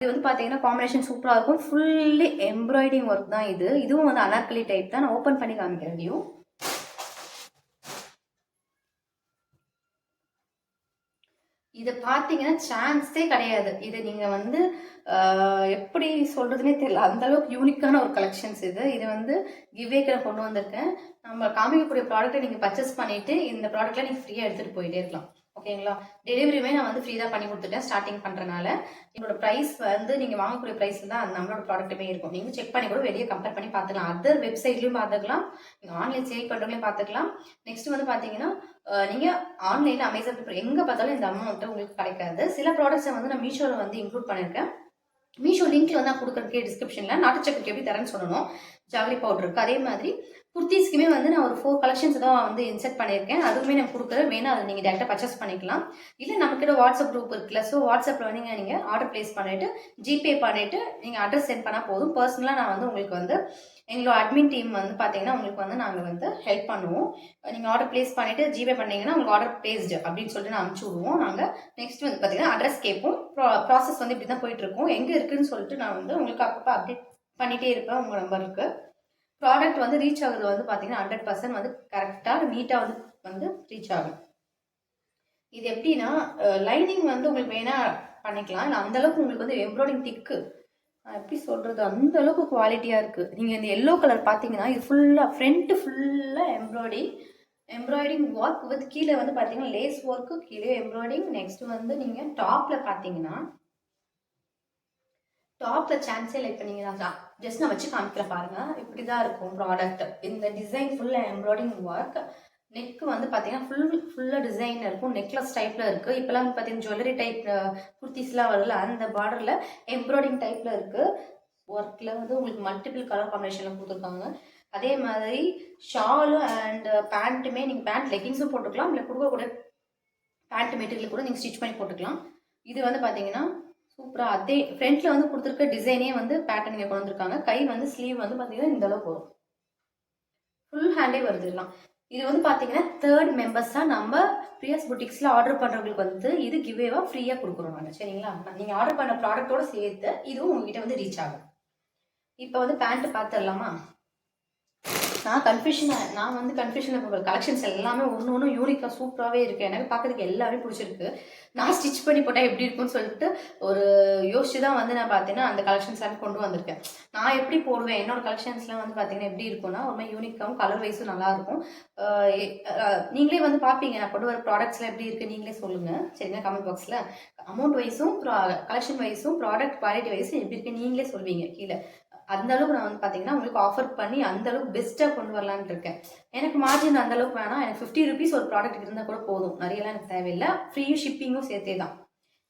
இது வந்து பார்த்தீங்கன்னா காம்பினேஷன் சூப்பராக இருக்கும். ஃபுல்லி எம்ப்ராய்டிங் ஒர்க் தான் இது. இதுவும் வந்து அனார்கலி டைப் தான். நான் ஓப்பன் பண்ணி காமிக்கிறேன் வியூ. இது பார்த்தீங்கன்னா சான்ஸே கிடையாது. இது நீங்கள் வந்து எப்படி சொல்கிறதுனே தெரியல, அந்தளவுக்கு யூனிக்கான ஒரு கலெக்ஷன்ஸ் இது. இது வந்து கிவ்வேக்கு நான் கொண்டு வந்திருக்கேன். நம்ம காமிக்கக்கூடிய ப்ராடக்ட்டை நீங்கள் பர்ச்சேஸ் பண்ணிவிட்டு இந்த ப்ராடக்ட்லாம் நீங்கள் ஃப்ரீயாக எடுத்துகிட்டு போயிட்டே இருக்கலாம். ஓகேங்களா? டெலிவரியுமே நான் வந்து ஃப்ரீ தான் பண்ணி கொடுத்துட்டேன் ஸ்டார்டிங் பண்ணுறனால. என்னோட ப்ரைஸ் வந்து நீங்கள் வாங்கக்கூடிய ப்ரைஸில் தான் நம்மளோட ப்ராடக்ட்டுமே இருக்கும். நீங்கள் செக் பண்ணி கூட வெளியே கம்பேர் பண்ணி பார்த்துக்கலாம். அதர் வெப்சைட்லையும் பார்த்துக்கலாம், நீங்கள் ஆன்லைன் சேல் பண்ணுறவங்களையும் பார்த்துக்கலாம். நெக்ஸ்ட் வந்து பார்த்தீங்கன்னா நீங்கள் ஆன்லைனில் அமேசான் எங்கே பார்த்தாலும் இந்த அமௌண்ட்டு உங்களுக்கு கிடைக்காது. சில ப்ராடக்ட்ஸை வந்து நான் மீஷோவில் வந்து இன்க்ளூட் பண்ணியிருக்கேன். மீஷோ லிங்க்ல வந்து நான் கொடுக்குறதுக்கே டிஸ்கிரிப்ஷனில் நாட்டு சக்கரைக்கு எப்படி தரேன்னு சொல்லணும். ஜாலி பவுடர் இருக்குது. அதே மாதிரி குர்த்திஸ்க்குமே வந்து நான் ஒரு 4 கலெக்ஷன்ஸ் தான் வந்து இன்செர்ட் பண்ணியிருக்கேன். அதுவுமே நான் கொடுக்குறேன். வேணா அதை நீங்கள் டேரெக்டாக பர்ச்சேஸ் பண்ணிக்கலாம். இல்லை நம்மக்கிட்ட வாட்ஸ்அப் குரூப் இருக்குல்ல, ஸோ வாட்ஸ்அப்பில் வந்து நீங்கள் ஆர்டர் ப்ளேஸ் பண்ணிவிட்டு ஜிபே பண்ணிவிட்டு நீங்கள் அட்ரஸ் சென்ட் பண்ணால் போதும். பர்சனலாக நான் வந்து உங்களுக்கு வந்து எங்களோட அட்மின் டீம் வந்து பார்த்தீங்கன்னா உங்களுக்கு வந்து நாங்கள் வந்து ஹெல்ப் பண்ணுவோம். நீங்கள் ஆர்டர் ப்ளேஸ் பண்ணிவிட்டு ஜிபே பண்ணிங்கன்னா உங்களுக்கு ஆர்டர் ப்ளேஸ்டு அப்படின்னு சொல்லிட்டு நான் அனுப்பிச்சி விடுவோம். நாங்கள் நெக்ஸ்ட் வந்து பார்த்தீங்கன்னா அட்ரஸ் கேட்போம். ப்ராசஸ் வந்து இப்படி தான் போயிட்டுருக்கோம். எங்கே இருக்குதுன்னு சொல்லிட்டு நான் வந்து உங்களுக்கு அப்பப்போ அப்டேட் பண்ணிகிட்டே இருப்பேன் உங்கள் நம்பருக்கு. ப்ராடக்ட் வந்து ரீச் ஆகுது வந்து பார்த்தீங்கன்னா 100% வந்து கரெக்டாக நீட்டாக வந்து ரீச் ஆகும். இது எப்படின்னா லைனிங் வந்து உங்களுக்கு வேணால் பண்ணிக்கலாம். இல்லை அந்தளவுக்கு உங்களுக்கு வந்து எம்ப்ராய்டிங் திக்கு எப்படி சொல்கிறது, அந்தளவுக்கு குவாலிட்டியாக இருக்குது. நீங்கள் இந்த எல்லோ கலர் பார்த்தீங்கன்னா இது ஃபுல்லாக ஃப்ரண்ட்டு ஃபுல்லாக எம்ப்ராய்டிங் ஒர்க் வித் கீழே வந்து பார்த்தீங்கன்னா லேஸ் ஒர்க்கு, கீழே எம்ப்ராய்டிங். நெக்ஸ்ட் வந்து நீங்கள் டாப்பில் பார்த்தீங்கன்னா டாப்பில் சான்ஸே இல்லை. இப்போ நீங்கள் ஜஸ்ட் நான் வச்சு காமிக்கிறேன் பாருங்கள். இப்படி தான் இருக்கும் ப்ராடக்ட். இந்த டிசைன் ஃபுல்லாக எம்ப்ராய்டிங் ஒர்க். நெக்கு வந்து பார்த்தீங்கன்னா ஃபுல்லாக டிசைன் இருக்கும். நெக்லஸ் டைப்பில் இருக்குது. இப்போலாம் வந்து பார்த்தீங்கன்னா ஜுவல்லரி டைப் குர்த்திஸ்லாம் வருதுல, அந்த பார்டரில் எம்ப்ராய்டிங் டைப்பில் இருக்குது. ஒர்க்கில் வந்து உங்களுக்கு மல்டிபிள் கலர் காம்பினேஷனில் கொடுத்துருக்காங்க. அதே மாதிரி ஷாலும் அண்ட் பேண்ட்டுமே நீங்கள் பேண்ட் லெகிங்ஸும் போட்டுக்கலாம். இல்லை கொடுக்கக்கூடிய பேண்ட் மெட்டீரியல் கூட நீங்கள் ஸ்டிச் பண்ணி போட்டுக்கலாம். இது வந்து பார்த்தீங்கன்னா சூப்பராக அதே ஃப்ரண்ட்டில் வந்து கொடுத்துருக்க டிசைனே வந்து பேட்டர்ன் இங்கே கொண்டு வந்திருக்காங்க. கை வந்து ஸ்லீவ் வந்து பார்த்தீங்கன்னா இந்த அளவுக்கு வரும். ஃபுல் ஹேண்டே வருது எல்லாம். இது வந்து பார்த்தீங்கன்னா 3rd மெம்பர்ஸாக நம்ம பிரியாஸ் புட்டிக்ஸில் ஆர்டர் பண்ணுறவங்களுக்கு வந்து இது கிவேவாக ஃப்ரீயாக கொடுக்குறோம் நாங்கள். சரிங்களா? நீங்கள் ஆர்டர் பண்ண ப்ராடக்டோடு சேர்த்து இதுவும் உங்ககிட்ட வந்து ரீச் ஆகும். இப்போ வந்து பேண்ட்டு பார்த்துடலாமா? நான் வந்து கன்ஃபியூஷன் இப்போ கலெக்ஷன்ஸ் எல்லாமே ஒன்று யூனிக்காக சூப்பராகவே இருக்குது. எனக்கு பார்க்கறதுக்கு எல்லாமே பிடிச்சிருக்கு. நான் ஸ்டிச் பண்ணி போட்டால் எப்படி இருக்குன்னு சொல்லிட்டு ஒரு யோசிச்சு தான் வந்து நான் பார்த்தீங்கன்னா அந்த கலெக்ஷன்ஸ் எல்லாம் கொண்டு வந்திருக்கேன். நான் எப்படி போடுவேன், என்னோட கலெக்ஷன்ஸ்லாம் வந்து பார்த்தீங்கன்னா எப்படி இருக்கும்னா ஒரு மாதிரி யூனிக்காகவும் கலர் வைஸும் நல்லாயிருக்கும். நீங்களே வந்து பார்ப்பீங்க நான் கொண்டு வர ப்ராடக்ட்ஸ்லாம் எப்படி இருக்குது நீங்களே சொல்லுங்கள். சரிங்களா? கமெண்ட் பாக்ஸில் அமௌண்ட் வைஸும் கலெக்ஷன் வைஸும் ப்ராடக்ட் குவாலிட்டி வைஸும் எப்படி இருக்குது நீங்களே சொல்வீங்க கீழே. அந்த அளவுக்கு நான் வந்து பார்த்தீங்கன்னா உங்களுக்கு ஆஃபர் பண்ணி அந்த அளவுக்கு பெஸ்ட்டாக கொண்டு வரலான்னு இருக்கேன். எனக்கு மார்ஜின் அந்த அளவுக்கு வேணாம். எனக்கு 50 rupees ஒரு ப்ராடக்ட் இருந்தால் கூட போதும். நிறையலாம் எனக்கு தேவையில்லை. ஃப்ரீ ஷிப்பிங்கும் சேர்த்தே தான்.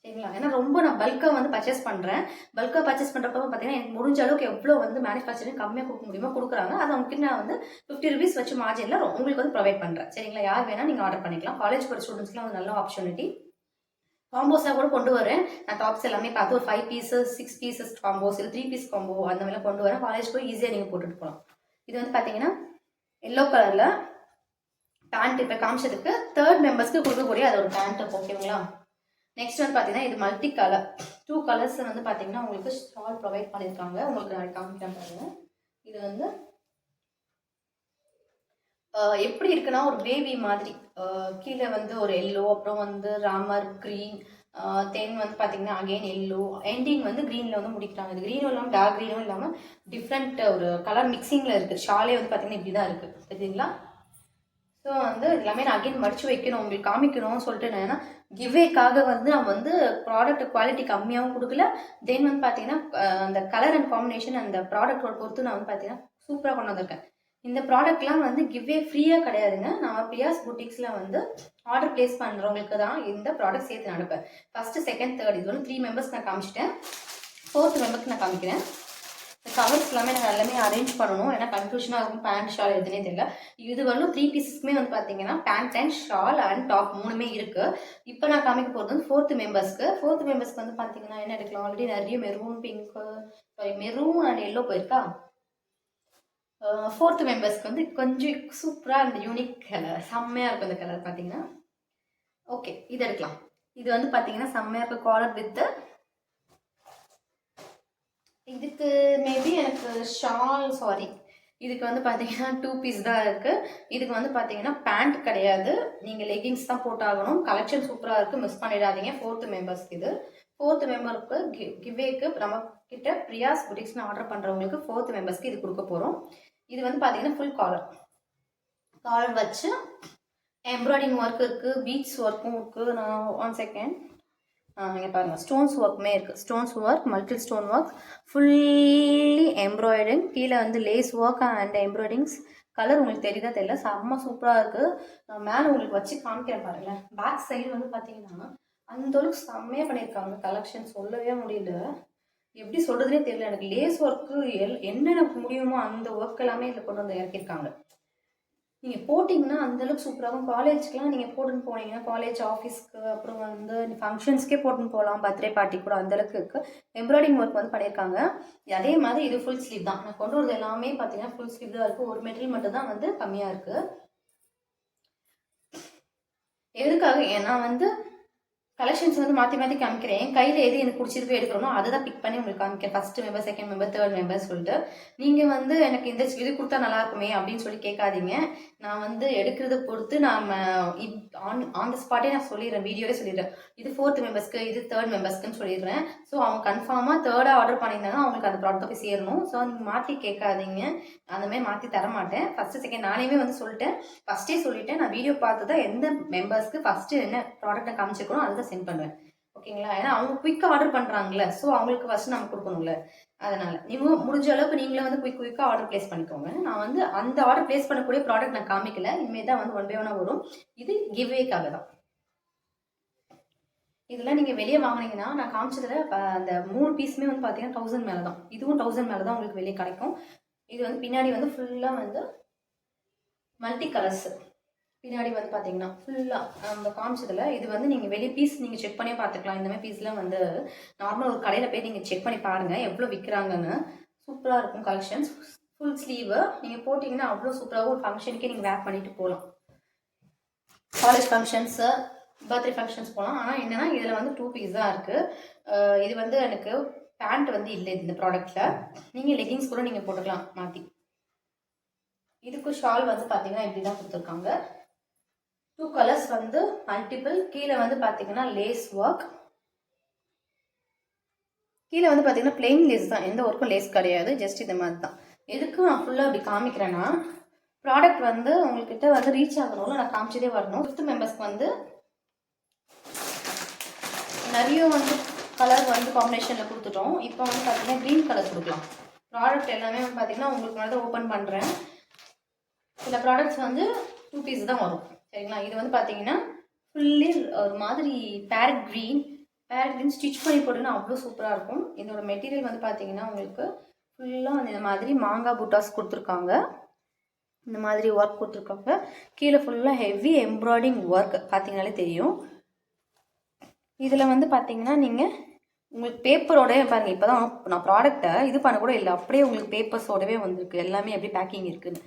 சரிங்களா? ஏன்னா ரொம்ப நான் பல்காக வந்து பர்ச்சேஸ் பண்ணுறேன். பல்காக பர்ச்சேஸ் பண்ணுறப்ப பார்த்தீங்கன்னா எனக்கு முடிஞ்ச அளவுக்கு எவ்வளோ வந்து மேனுஃபேக்சரிங் கம்மியாக கொடுக்க முடியுமோ கொடுக்குறாங்க. அது அவங்ககிட்ட நான் வந்து 50 rupees வச்சு மார்ஜினில் உங்களுக்கு வந்து ப்ரொவைட் பண்ணுறேன். சரிங்களா? யார் வேணால் நீங்கள் ஆர்டர் பண்ணிக்கலாம். காலேஜ் போகிற ஸ்டூடெண்ட்ஸ்க்குலாம் வந்து நல்ல ஆப்பர்ச்சுனிட்டி. காம்போஸாக கூட கொண்டு வரேன். நான் டாப்ஸ் எல்லாமே பார்த்து ஒரு 5 pieces 6 pieces காம்போஸ் இல்லை 3 piece காம்போ அந்த மாதிரிலாம் கொண்டு வரேன். காலேஜ் போய் ஈஸியாக நீங்கள் போட்டுட்டு போகலாம். இது வந்து பார்த்தீங்கன்னா எல்லோ கலரில் பேண்ட் இப்போ காமிச்சதுக்கு 3rd மெம்பர்ஸ்க்கு கொடுக்கக்கூடிய அது ஒரு பேண்ட். ஓகேங்களா? நெக்ஸ்ட் வந்து பார்த்தீங்கன்னா இது மல்டி கலர் 2 கலர்ஸ் வந்து பார்த்தீங்கன்னா உங்களுக்கு ஸ்டால் ப்ரொவைட் பண்ணியிருக்காங்க. உங்களுக்கு நான் காமிக்கிறேன் பாருங்க. இது வந்து எப்படி இருக்குன்னா ஒரு பேபி மாதிரி கீழே வந்து ஒரு எல்லோ, அப்புறம் வந்து ராமர் க்ரீன், தென் வந்து பார்த்தீங்கன்னா அகெயின் எல்லோ, எண்டிங் வந்து க்ரீனில் வந்து முடிக்கிறாங்க. இது க்ரீனும் இல்லாமல் டார்க் க்ரீனும் இல்லாமல் டிஃப்ரெண்ட் ஒரு கலர் மிக்சிங்கில் இருக்குது. ஷாலே வந்து பார்த்தீங்கன்னா இப்படி தான் இருக்குது. தெரியுங்களா? ஸோ வந்து எல்லாமே நான் அகெயின் மடிச்சு வைக்கணும் உங்களுக்கு காமிக்கணும்னு சொல்லிட்டு நான் ஏன்னா கிவ்வேக்காக வந்து நம்ம வந்து ப்ராடக்ட் குவாலிட்டி கம்மியாகவும் கொடுக்கல. தென் வந்து பார்த்தீங்கன்னா அந்த கலர் அண்ட் காம்பினேஷன் அந்த ப்ராடக்டோட பொறுத்து நான் வந்து பார்த்தீங்கன்னா சூப்பராக கொண்டு வந்திருக்கேன். இந்த ப்ராடக்ட்லாம் வந்து கிவ்வே ஃப்ரீயாக கிடையாதுங்க. நான் பிரியாஸ் புட்டிக்ஸில் வந்து ஆர்டர் ப்ளேஸ் பண்ணுறவங்களுக்கு தான் இந்த ப்ராடக்ட் சேர்த்து அனுப்பேன். ஃபஸ்ட்டு, செகண்ட், தேர்ட் இது வந்து 3 மெம்பர்ஸ் நான் காமிச்சிட்டேன். 4th மெம்பருக்கு நான் காமிக்கிறேன். இந்த கவர்ஸ் எல்லாமே நாங்கள் எல்லாமே அரேஞ்ச் பண்ணணும். ஏன்னா கன்ஃபியூஷனாக இருக்கும். பேண்ட் ஷால் எதுனே தெரியல. இது வந்து 3 பீசஸ்க்குமே வந்து பார்த்தீங்கன்னா pant and shawl and top 3மே இருக்குது. இப்போ நான் காமிக்க போகிறது வந்து 4th மெம்பர்ஸ்க்கு. 4th மெம்பர்ஸ்க்கு வந்து பார்த்தீங்கன்னா என்ன எடுக்கலாம், ஆல்ரெடி நிறைய maroon, pink, maroon and yellow போயிருக்கா. 4th மெம்பர்ஸ்க்கு வந்து கொஞ்சம் சூப்பராக இந்த யூனிக் கலர் செம்மையாக இருக்கும். இந்த கலர் பார்த்தீங்கன்னா ஓகே இது எடுக்கலாம். இது வந்து பார்த்தீங்கன்னா செம்மையாக இருக்கும். காலர் வித்து இதுக்கு மேபி எனக்கு சாரி, இதுக்கு வந்து பார்த்தீங்கன்னா 2 பீஸ் தான் இருக்குது. இதுக்கு வந்து பார்த்தீங்கன்னா பேண்ட் கிடையாது, நீங்கள் லெகின்ஸ் தான் போட்டாகணும். கலெக்ஷன் சூப்பராக இருக்குது, மிஸ் பண்ணிடாதீங்க. 4th மெம்பர்ஸ்க்கு இது. 4th மெம்பருக்கு கிவேக்கு நம்ம கிட்ட பிரியாஸ் புட்டிக்ஸ்னு ஆர்டர் பண்ணுறவங்களுக்கு 4th மெம்பர்ஸ்க்கு இது கொடுக்க போகிறோம். இது வந்து பார்த்தீங்கன்னா ஃபுல் காலர் வச்சு எம்ப்ராய்டிங் ஒர்க் இருக்குது, பீட்ஸ் ஒர்க்கும் இருக்குது. நான் 1 செகண்ட் இங்கே பாருங்கள், ஸ்டோன்ஸ் ஒர்க்குமே இருக்குது. Stones work, multi stone work, fully embroidering. கீழே வந்து lace work and embroiderings. Colour உங்களுக்கு தெரியுதா தெரியல, செம்ம சூப்பராக இருக்குது. நான் மேலே உங்களுக்கு வச்சு காமிக்கிறேன் பாருங்களேன். பேக் சைடு வந்து பார்த்தீங்கன்னா அந்தளவுக்கு செம்மையாக பண்ணியிருக்காங்க. கலெக்ஷன் சொல்லவே முடியல, எப்படி சொல்கிறதுனே தெரியல எனக்கு. லேஸ் ஒர்க்கு என்னென்ன முடியுமோ அந்த ஒர்க் எல்லாமே இதில் கொண்டு வந்து இறக்கியிருக்காங்க. நீங்கள் போட்டிங்கன்னா அந்தளவுக்கு சூப்பராகும். காலேஜ்க்கெலாம் நீங்கள் போட்டுன்னு போனீங்கன்னா, காலேஜ் ஆஃபீஸ்க்கு அப்புறம் வந்து ஃபங்க்ஷன்ஸ்க்கே போட்டுன்னு போகலாம், பர்த்டே பார்ட்டி கூட அந்தளவுக்கு இருக்குது. எம்ப்ராய்டிங் ஒர்க் வந்து பண்ணியிருக்காங்க. அதே மாதிரி இது ஃபுல் ஸ்லீவ் தான். நான் கொண்டு வரது எல்லாமே பார்த்தீங்கன்னா ஃபுல் ஸ்லீவ் தான் இருக்குது. ஒரு மெட்டீரியல் மட்டும் தான் வந்து கம்மியாக இருக்குது. எதுக்காக, ஏன்னா வந்து கலெக்ஷன்ஸ் வந்து மாற்றி மாற்றி காமிக்கிறேன். கையில் எது எனக்கு பிடிச்சிருக்கோ எடுக்கிறோமோ அதை தான் பிக் பண்ணி உங்களுக்கு காமிக்கிறேன். 1st member, 2nd member, 3rd member சொல்லிட்டு. நீங்கள் வந்து எனக்கு இந்த இது கொடுத்தா நல்லா இருக்குமே அப்படின்னு சொல்லி கேட்காதீங்க. நான் வந்து எடுக்கிறத பொறுத்து நாம் ஆன் த ஸ்பாட்டே நான் சொல்லிடுறேன், வீடியோவே சொல்லிடுறேன். இது 4th மெம்பர்ஸ்க்கு, இது 3rd மெம்பர்ஸ்க்குன்னு சொல்லிடுறேன். ஸோ அவங்க கன்ஃபார்மாக 3rd ஆர்டர் பண்ணியிருந்தாங்கன்னா அவங்களுக்கு அந்த ப்ராடக்ட் போய் சேரணும். ஸோ நீங்கள் மாற்றி கேட்காதீங்க, அந்தமாதிரி மாற்றி தர மாட்டேன். 1st, 2nd நானே வந்து சொல்லிட்டேன், ஃபஸ்ட்டே சொல்லிட்டேன். நான் வீடியோ பார்த்து தான் எந்த மெம்பர்ஸ்க்கு ஃபஸ்ட்டு என்ன ப்ராடக்ட்டை காமிச்சிருக்கணும் அதை தான் சென்ட் பண்ணுவேன். ஓகேங்களா? ஏன்னா அவங்க குயிக்காக ஆர்டர் பண்ணுறாங்களே, ஸோ அவங்களுக்கு ஃபஸ்ட்டு நம்ம கொடுக்கணும்ல. அதனால் நீங்கள் முடிஞ்ச அளவுக்கு நீங்களே வந்து குயிக்காக ஆர்டர் ப்ளேஸ் பண்ணிக்கோங்க. நான் வந்து அந்த ஆர்டர் ப்ளேஸ் பண்ணக்கூடிய ப்ராடக்ட் நான் காமிக்கல, இனிமேல் தான் வந்து 1 by 1 வரும். இது கிவ்வேக்காக தான். இதெல்லாம் நீங்கள் வெளியே வாங்கினீங்கன்னா நான் காமிச்சதில் அந்த 3 பீஸுமே வந்து பார்த்தீங்கன்னா 1000 மேலே தான். இதுவும் 1000 மேலே தான் உங்களுக்கு வெளியே கிடைக்கும். இது வந்து பின்னாடி வந்து ஃபுல்லாக வந்து மல்டி கலர்ஸ். பின்னாடி வந்து பார்த்தீங்கன்னா ஃபுல்லாக நம்ம காமிச்சதில் இது வந்து நீங்கள் வெளியே பீஸ் நீங்கள் செக் பண்ணி பார்த்துக்கலாம். இந்தமாதிரி பீஸ்லாம் வந்து நார்மல் ஒரு கடையில் போய் நீங்கள் செக் பண்ணி பாருங்கள் எவ்வளோ விற்கிறாங்கன்னு. சூப்பராக இருக்கும் கலெக்ஷன்ஸ். ஃபுல் ஸ்லீவு நீங்கள் போட்டிங்கன்னா அவ்வளோ சூப்பராகவும் ஒரு ஃபங்க்ஷனுக்கே நீங்கள் வேர் பண்ணிட்டு போகலாம். காலேஜ் ஃபங்க்ஷன்ஸு, பர்த்டே ஃபங்க்ஷன்ஸ் போகலாம். ஆனால் என்னென்னா இதில் வந்து 2 பீஸ் தான் இருக்குது. இது வந்து எனக்கு பேண்ட் வந்து இல்லை இந்த ப்ராடக்ட்டில். நீங்கள் லெகின்ஸ் கூட நீங்கள் போட்டுக்கலாம் மாற்றி. இதுக்கு ஷால் வந்து பார்த்தீங்கன்னா இப்படி தான் கொடுத்துருக்காங்க. 2 கலர்ஸ் வந்து மல்டிபிள். கீழே வந்து பார்த்தீங்கன்னா லேஸ் ஒர்க். கீழே வந்து பார்த்தீங்கன்னா பிளெயின் லேஸ் தான், எந்த ஒர்க்கும் லேஸ் கிடையாது, ஜஸ்ட் இந்த மாதிரி தான். எதுக்கு நான் ஃபுல்லாக அப்படி காமிக்கிறேன்னா ப்ராடக்ட் வந்து உங்கள்கிட்ட வந்து ரீச் ஆகணும்ல, நான் காமிச்சதே வரணும். 5th மெம்பர்ஸ்க்கு வந்து நிறைய வந்து கலர் வந்து காம்பினேஷனில் கொடுத்துட்டோம். இப்போ வந்து பார்த்தீங்கன்னா க்ரீன் கலர் கொடுக்கலாம். ப்ராடக்ட் எல்லாமே வந்து பார்த்தீங்கன்னா உங்களுக்கு வந்து ஓப்பன் பண்ணுறேன். சில ப்ராடக்ட்ஸ் வந்து 2 பீஸ் தான் வரும், சரிங்களா? இது வந்து பார்த்தீங்கன்னா ஃபுல்லி ஒரு மாதிரி பேரட் க்ரீன் ஸ்டிச் பண்ணி போட்டுன்னா அவ்வளோ சூப்பராக இருக்கும். இதோட மெட்டீரியல் வந்து பார்த்தீங்கன்னா உங்களுக்கு ஃபுல்லாக இந்த மாதிரி மாங்காய் புட்டாஸ் கொடுத்துருக்காங்க, இந்த மாதிரி ஒர்க் கொடுத்துருக்காங்க. கீழே ஃபுல்லாக ஹெவி எம்ப்ராய்டிங் ஒர்க் பார்த்தீங்கனாலே தெரியும். இதில் வந்து பார்த்தீங்கன்னா நீங்கள் உங்களுக்கு பேப்பரோடவே பாருங்கள். இப்போ தான் நான் ப்ராடக்டை இது பண்ண கூட இல்லை, அப்படியே உங்களுக்கு பேப்பர்ஸோடவே வந்திருக்கு. எல்லாமே எப்படி பேக்கிங் இருக்குதுன்னு.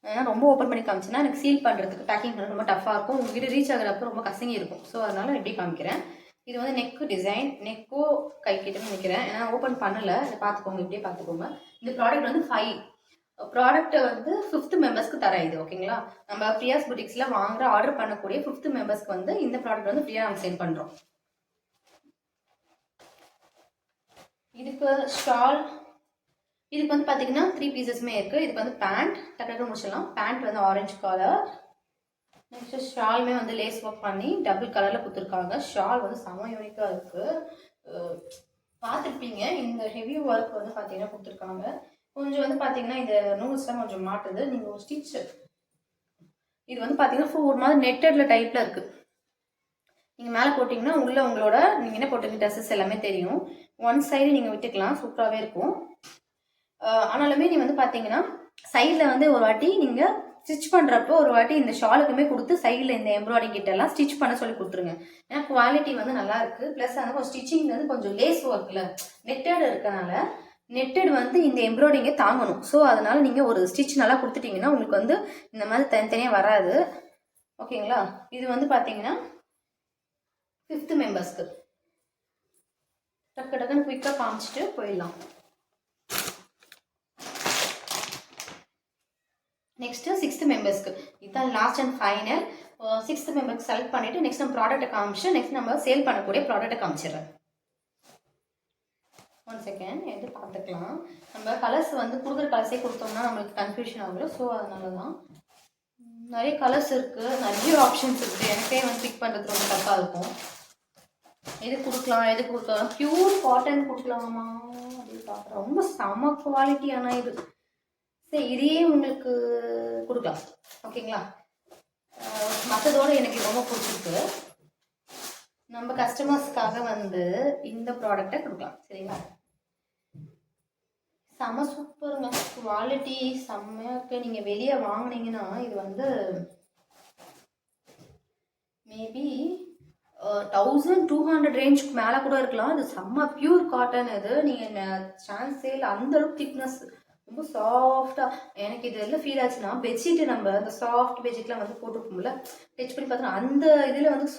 ஏன்னா ரொம்ப ஓப்பன் பண்ணி காமிச்சுன்னா எனக்கு சீல் பண்ணுறதுக்கு பேக்கிங் பண்ண ரொம்ப டஃப்பாக இருக்கும், உங்ககிட்ட ரீச் ஆகிறப்போ ரொம்ப கசங்கி இருக்கும். ஸோ அதனால் எப்படி காமிக்கிறேன். இது வந்து நெக்கு டிசைன், நெக்கோ கை கிட்டன்னு நினைக்கிறேன், ஏன்னா ஓப்பன் பண்ணலை. இதை பார்த்துக்கோங்க, இப்படியே பார்த்துக்கோங்க. இந்த ப்ராடக்ட் வந்து 5 ப்ராடக்ட்டை வந்து 5th மெம்பர்ஸ்க்கு தரேன் இது. ஓகேங்களா? நம்ம பிரியாஸ் புட்டிக்ஸில் வாங்குற ஆர்டர் பண்ணக்கூடிய 5th மெம்பர்ஸ்க்கு வந்து இந்த ப்ராடக்ட் வந்து ஃப்ரீயாக நம்ம சென்ட் பண்ணுறோம். இதுக்கு ஷால், இதுக்கு வந்து பார்த்தீங்கன்னா 3 பீசஸ்மே இருக்குது. இதுக்கு வந்து பேண்ட் டக்கு முடிச்சிடலாம். பேண்ட் வந்து ஆரஞ்சு கலர். நெக்ஸ்ட்டு ஷாலுமே வந்து லேஸ் ஒர்க் பண்ணி டபுள் கலரில் கொடுத்துருக்காங்க. ஷால் வந்து செம யூனிக்காக இருக்குது, பார்த்துருப்பீங்க. இந்த ஹெவி ஒர்க் வந்து பார்த்தீங்கன்னா கொடுத்துருக்காங்க. கொஞ்சம் வந்து பார்த்தீங்கன்னா இந்த நூல்ஸ்லாம் கொஞ்சம் மாட்டுது. நீங்கள் ஒரு ஸ்டிச், இது வந்து பார்த்தீங்கன்னா ஒரு மாதிரி நெட்டடில் டைப்பில் இருக்குது. நீங்கள் மேலே போட்டிங்கன்னா உள்ளே உங்களோட நீங்கள் என்ன போட்டிருக்க ட்ரெஸ்ஸஸ் எல்லாமே தெரியும். 1 சைடு நீங்கள் விட்டுக்கலாம், சூப்பராகவே இருக்கும். ஆனாலுமே நீ வந்து பார்த்தீங்கன்னா சைடில் வந்து ஒரு வாட்டி நீங்கள் ஸ்டிச் பண்ணுறப்போ ஒரு வாட்டி இந்த ஷாலுக்குமே கொடுத்து சைடில் இந்த எம்ப்ராய்டிங் கிட்டெல்லாம் ஸ்டிச் பண்ண சொல்லி கொடுத்துருங்க. ஏன்னா குவாலிட்டி வந்து நல்லா இருக்குது. ப்ளஸ் வந்து ஸ்டிச்சிங் வந்து கொஞ்சம் லேஸ் ஒர்க்கில் நெட்டட் இருக்கனால நெட்டட் வந்து இந்த எம்ப்ராய்டிங்கை தாங்கணும். ஸோ அதனால் நீங்கள் ஒரு ஸ்டிச் நல்லா கொடுத்துட்டிங்கன்னா உங்களுக்கு வந்து இந்த மாதிரி தனித்தனியாக வராது. ஓகேங்களா? இது வந்து பார்த்தீங்கன்னா 5th மெம்பர்ஸ்க்கு டக்கு டக்குன்னு குயிக்காக காமிச்சிட்டு போயிடலாம். நெக்ஸ்ட்டு 6th மெம்பர்ஸ்க்கு இதுதான் லாஸ்ட் அண்ட் ஃபைனல். 6th மெம்பருக்கு செலக்ட் பண்ணிவிட்டு நெக்ஸ்ட் நம்ம ப்ராடக்ட்டை காமிச்சு நெக்ஸ்ட் நம்ம சேல் பண்ணக்கூடிய ப்ராடக்ட்டை காமிச்சிடுறேன். 1 செகண்ட் எடுத்து பார்த்துக்கலாம். நம்ம கலர்ஸ் வந்து கொடுக்குற கலர்ஸே கொடுத்தோம்னா நம்மளுக்கு கன்ஃபியூஷன் ஆகும். ஸோ அதனால தான் நிறைய கலர்ஸ் இருக்குது, நிறைய ஆப்ஷன்ஸ் இருக்குது. எனக்கே வந்து பிக் பண்ணுறது ரொம்ப டஃப்பாக இருக்கும். எது கொடுக்கலாம் எது கொடுக்கலாம், பியூர் காட்டன் கொடுக்கலாமா அப்படின்னு பார்க்குறேன். ரொம்ப செம குவாலிட்டியான இது. சரி இதையே உங்களுக்கு கொடுக்கலாம் ஓகேங்களா. மற்றதோடு எனக்கு ரொம்ப பிடிச்சிருக்கு. நம்ம கஸ்டமர்ஸ்க்காக வந்து இந்த ப்ராடக்டை கொடுக்கலாம் சரிங்களா. செம சூப்பருங்க, குவாலிட்டி செம்மையாக இருக்குது. நீங்கள் வெளியே வாங்கினீங்கன்னா இது வந்து மேபி 1200 ரேஞ்சுக்கு மேலே கூட இருக்கலாம். இது செம்ம பியூர் காட்டன். இது நீங்கள் சான்ஸே இல்லை, அந்தளவுக்கு திக்னஸ் ரொம்ப சாஃப்டாக. எனக்கு இது எல்லாம் ஃபீல் ஆச்சுன்னா பெட்ஷீட்டு நம்ம அந்த சாஃப்ட் பெட்ஷீட்லாம் வந்து போட்டுருப்போம்ல, டச் பண்ணி பார்த்தோன்னா அந்த இதில் வந்து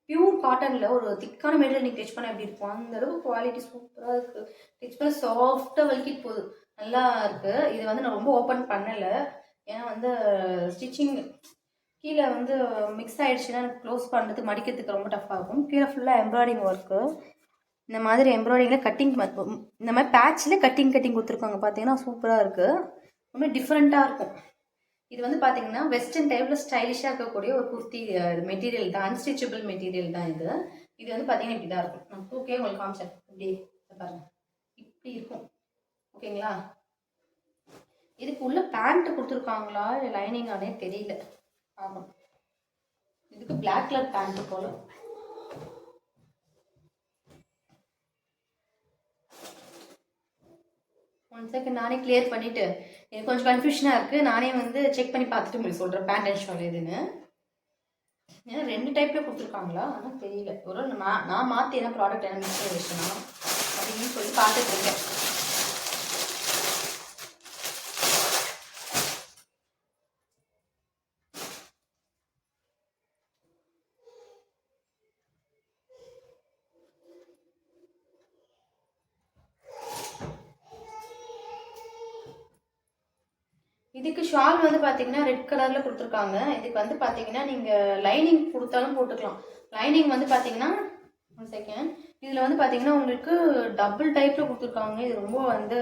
பியூர் காட்டனில் ஒரு திக்கான மெட்டீரியல் நீங்கள் டச் பண்ண எப்படி இருக்கும் அந்த அளவுக்கு குவாலிட்டி சூப்பராக இருக்குது. டச் பண்ண சாஃப்டாக வலிக்கிட்டு போகுது, நல்லா இருக்குது. இது வந்து நான் ரொம்ப ஓப்பன் பண்ணலை, ஏன்னா வந்து ஸ்டிச்சிங் கீழே வந்து மிக்ஸ் ஆகிடுச்சுன்னா எனக்கு க்ளோஸ் பண்ணுறதுக்கு மடிக்கிறதுக்கு ரொம்ப டஃப்பாக இருக்கும். கீழே ஃபுல்லாக எம்ப்ராய்டிங் ஒர்க்கு. இந்த மாதிரி எம்ப்ராய்டிங்கில் கட்டிங் இந்த மாதிரி பேட்சில் கட்டிங் கொடுத்துருக்காங்க. பார்த்தீங்கன்னா சூப்பராக இருக்குது, ரொம்ப டிஃப்ரெண்ட்டாக இருக்கும். இது வந்து பார்த்தீங்கன்னா வெஸ்டர்ன் டைப்பில் ஸ்டைலிஷாக இருக்கக்கூடிய ஒரு குர்த்தி மெட்டீரியல் தான், அன்ஸ்டிச்சபிள் மெட்டீரியல் தான் இது. இது வந்து பார்த்தீங்கன்னா இப்படி தான் இருக்கும். நான் தூக்கே உங்களுக்கு காமிச்சேன், இப்படி பாருங்கள் இப்படி இருக்கும் ஓகேங்களா. இதுக்கு உள்ள பேண்ட் கொடுத்துருக்காங்களா இல்லை லைனிங் ஆனே தெரியல. ஆமாம், இதுக்கு பிளாக் கலர் பேண்ட் போல. ஒன் செகண்ட் நானே கிளியர் பண்ணிவிட்டு, எனக்கு கொஞ்சம் கன்ஃபியூஷனாக இருக்குது, நானே வந்து செக் பண்ணி பார்த்துட்டு உங்களுக்கு சொல்கிறேன் பேண்ட் அண்ட் ஷால் எதுன்னு. ஏன்னா 2 டைப்பில் கொடுத்துருக்காங்களா ஆனால் தெரியல. ஒரு நான் மாற்றி என்ன ப்ராடக்ட் என்ன மிஸ் ஆகிடுச்சுன்னா அப்படின்னு சொல்லி பார்த்துட்ருக்கேன். இதுக்கு ஷால் வந்து பார்த்தீங்கன்னா ரெட் கலரில் கொடுத்துருக்காங்க. இதுக்கு வந்து பார்த்தீங்கன்னா நீங்கள் லைனிங் கொடுத்தாலும் போட்டுக்கலாம். லைனிங் வந்து பார்த்தீங்கன்னா 1 செகண்ட், இதில் வந்து பார்த்தீங்கன்னா உங்களுக்கு டபுள் டைப்பில் கொடுத்துருக்காங்க. இது ரொம்ப வந்து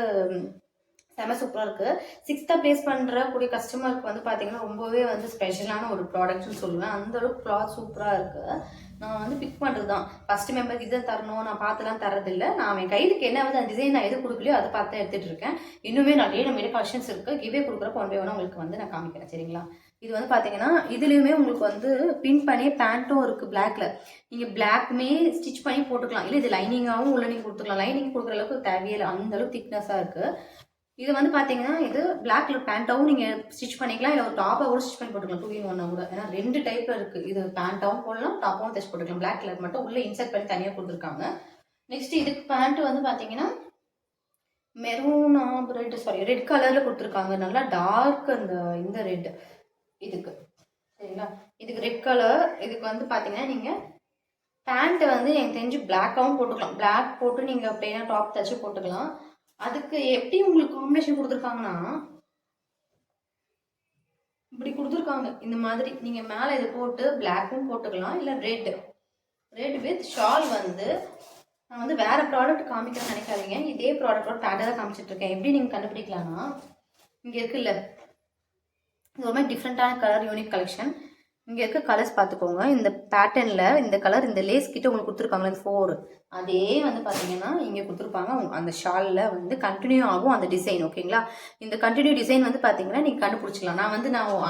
செம சூப்பராக இருக்குது. 6th ப்ளேஸ் பண்ணுறக்கூடிய கஸ்டமருக்கு வந்து பார்த்தீங்கன்னா ரொம்பவே வந்து ஸ்பெஷலான ஒரு ப்ராடக்ட்னு சொல்லுவேன். அந்தளவுக்கு கிளாத் சூப்பராக இருக்குது. நான் வந்து பிக் பண்ணுறது தான், ஃபஸ்ட்டு மெம்பருக்கு இதை தரணும் நான் பார்த்துலாம் தரதில்லை. நான் என் கைதுக்கு என்ன வந்து அந்த டிசைன் நான் எது கொடுக்கலையோ அதை பார்த்து எடுத்துகிட்டு இருக்கேன். இன்னுமே நிறைய நம்ம கலெக்ஷன்ஸ் இருக்குது. கிவே கொடுக்குறப்ப ஒன் பை ஒன்று உங்களுக்கு வந்து நான் காமிக்கிறேன் சரிங்களா. இது வந்து பார்த்தீங்கன்னா இதுலேயுமே உங்களுக்கு வந்து பின் பண்ணி பேண்ட்டும் இருக்குது பிளாக்ல. நீங்கள் பிளாக்குமே ஸ்டிச் பண்ணி போட்டுக்கலாம், இல்லை இது லைனிங்காகவும் உள்ள நீங்கள் கொடுத்துக்கலாம். லைனிங் கொடுக்குற அளவுக்கு தேவையில்லை, அந்தளவுக்கு திக்னஸாக இருக்குது. இது வந்து பார்த்தீங்கன்னா இது பிளாக் கலர் பேண்ட்டாகவும் நீங்கள் ஸ்டிச் பண்ணிக்கலாம், இல்லை ஒரு டாப்பாக கூட ஸ்டிச் பண்ணி போட்டுக்கலாம் 2 in 1 கூட. ஏன்னா 2 டைப்பில் இருக்குது. இது பேண்ட்டாகவும் போடலாம், டாப்பாகவும் தைச்சு போட்டுக்கலாம். பிளாக் கலர் மட்டும் உள்ளே இன்சர்ட் பண்ணி தனியாக கொடுத்துருக்காங்க. நெக்ஸ்ட் இதுக்கு பேண்ட்டு வந்து பார்த்தீங்கன்னா மெரூனா ரெட் கலரில் கொடுத்துருக்காங்க. நல்லா டார்க் இந்த ரெட் இதுக்கு சரிங்களா. இதுக்கு ரெட் கலர். இதுக்கு வந்து பார்த்தீங்கன்னா நீங்கள் பேண்ட்டு வந்து எனக்கு தெரிஞ்சு பிளாக்காகவும் போட்டுக்கலாம். பிளாக் போட்டு நீங்கள் பிளெயினாக டாப் தைச்சு போட்டுக்கலாம். அதுக்கு எப்படி உங்களுக்கு காம்பினேஷன் கொடுத்துருக்காங்கன்னா இப்படி கொடுத்துருக்காங்க. இந்த மாதிரி நீங்கள் மேலே இது போட்டு பிளாக்கும் போட்டுக்கலாம், இல்லை ரெட் வித் ஷால். வந்து நான் வந்து வேறு ப்ராடக்ட் காமிக்கிறேன்னு நினைக்காதீங்க, இதே ப்ராடக்டோட பேட்டை தான் காமிச்சிட்ருக்கேன். எப்படி நீங்கள் கண்டுபிடிக்கலாம்னா இங்கே இருக்குல்ல, இது ஒரு மாதிரி டிஃப்ரெண்ட்டான கலர் யூனிக் கலெக்ஷன். இங்கே இருக்க கலர்ஸ் பார்த்துக்கோங்க. இந்த பேட்டர்னில் இந்த கலர் இந்த லேஸ் கிட்ட உங்களுக்கு கொடுத்துருக்காங்களே 4, அதே வந்து பார்த்தீங்கன்னா இங்கே கொடுத்துருப்பாங்க. அந்த ஷாலில் வந்து கண்டினியூ ஆகும் அந்த டிசைன் ஓகேங்களா. இந்த கண்டினியூ டிசைன் வந்து பார்த்தீங்கன்னா நீங்கள் கண்டுபிடிச்சிக்கலாம். நான்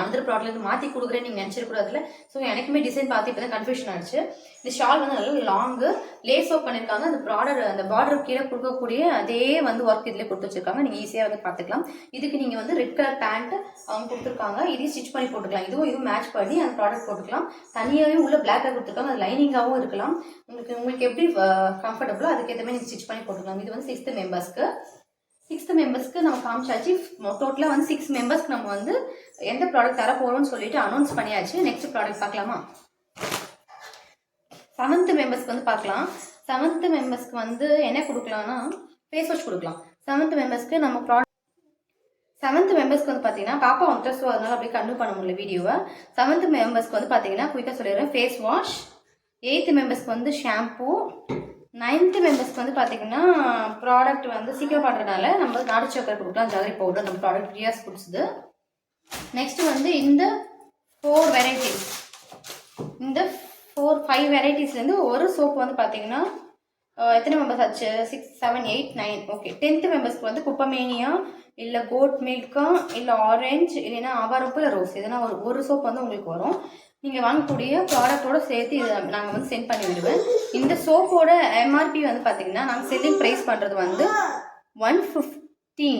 அனதர் ப்ராடக்ட்லேருந்து மாற்றி கொடுக்குறேன்னு நீங்கள் நினச்சிருக்கூடாதுல. ஸோ எனக்குமே டிசைன் பார்த்து இப்போ தான் கன்ஃபியூஷன் ஆகிடுச்சு. இந்த ஷால் வந்து நல்லா லாங்கு லேஸ் ஒர்க் பண்ணியிருக்காங்க. அந்த பார்டர் கீழே கொடுக்கக்கூடிய அதே வந்து ஒர்க் இதில் கொடுத்து வச்சிருக்காங்க. நீங்கள் ஈஸியாக வந்து பார்த்துக்கலாம். இதுக்கு நீங்கள் வந்து ரெட் கலர் பேண்ட் அவங்க கொடுத்துருக்காங்க, இதையும் ஸ்டிச் பண்ணி போட்டுக்கலாம். இதுவும் மேட்ச் பண்ணி அந்த ப்ராடக்ட் போட்டுக்கலாம். தனியாகவே உள்ள பிளாக் கலர் கொடுத்துருக்காங்க, அது லைனிங்காகவும் இருக்கலாம். உங்களுக்கு எப்படி கம்ஃபர்டபுளோ அதுக்கேற்ற மாதிரி நீங்கள் ஸ்டிச் பண்ணி போட்டுக்கலாம். இது வந்து 6th மெம்பர்ஸ்க்கு நம்ம காமிச்சாச்சு. டோட்டலாக வந்து 6 மெம்பர்ஸ்க்கு நம்ம வந்து எந்த ப்ராடக்ட் தர போகிறோம்னு சொல்லிட்டு அனௌன்ஸ் பண்ணியாச்சு. நெக்ஸ்ட் ப்ராடக்ட் பார்க்கலாமா. 7th மெம்பர்ஸ்க்கு வந்து பார்க்கலாம். 7th மெம்பர்ஸ்க்கு வந்து என்ன கொடுக்கலாம்னா ஃபேஸ் வாஷ் கொடுக்கலாம். 7th மெம்பர்ஸ்க்கு நம்ம 7th மெம்பர்ஸ்க்கு வந்து பார்த்தீங்கன்னா பாப்பா வந்துட்டு, ஸோ அதனால அப்படியே கன்டினியூ பண்ண முடியல வீடியோவை. 7th மெம்பர்ஸ்க்கு வந்து பார்த்தீங்கன்னா குயிக்காக சொல்லிடுறேன், ஃபேஸ் வாஷ். 8th மெம்பர்ஸ்க்கு வந்து ஷாம்பூ. 9th மெம்பர்ஸ்க்கு வந்து பார்த்தீங்கன்னா ப்ராடக்ட் வந்து சீக்கிரம் பண்ணுறதுனால நம்ம நாட்டு சக்கரை கொடுக்கலாம், ஜாகரி பவுடர், நம்ம ப்ராடக்ட் ரியாஸ் கொடுத்துது. நெக்ஸ்ட் வந்து இந்த 4 வெரைட்டிஸ், இந்த 5 வெரைட்டிஸ்லேருந்து ஒரு சோப்பு வந்து பார்த்தீங்கன்னா எத்தனை மெம்பர்ஸ் ஆச்சு? 6, 7, 8, 9. ஓகே. 10th மெம்பர்ஸ்க்கு வந்து குப்பமேனியா, இல்லை கோட் மில்கா, இல்லை ஆரஞ்சு, இல்லைன்னா ஆவாரம்பூ, இல்லை ரோஸ், எதனா ஒரு சோப் வந்து உங்களுக்கு வரும். நீங்கள் வாங்கக்கூடிய ப்ராடக்டோட சேர்த்து இதை நாங்கள் வந்து சென்ட் பண்ணி விடுவேன். இந்த சோப்போட எம்ஆர்பி வந்து பார்த்தீங்கன்னா நாங்கள் செல்லிங் ப்ரைஸ் பண்ணுறது வந்து 115,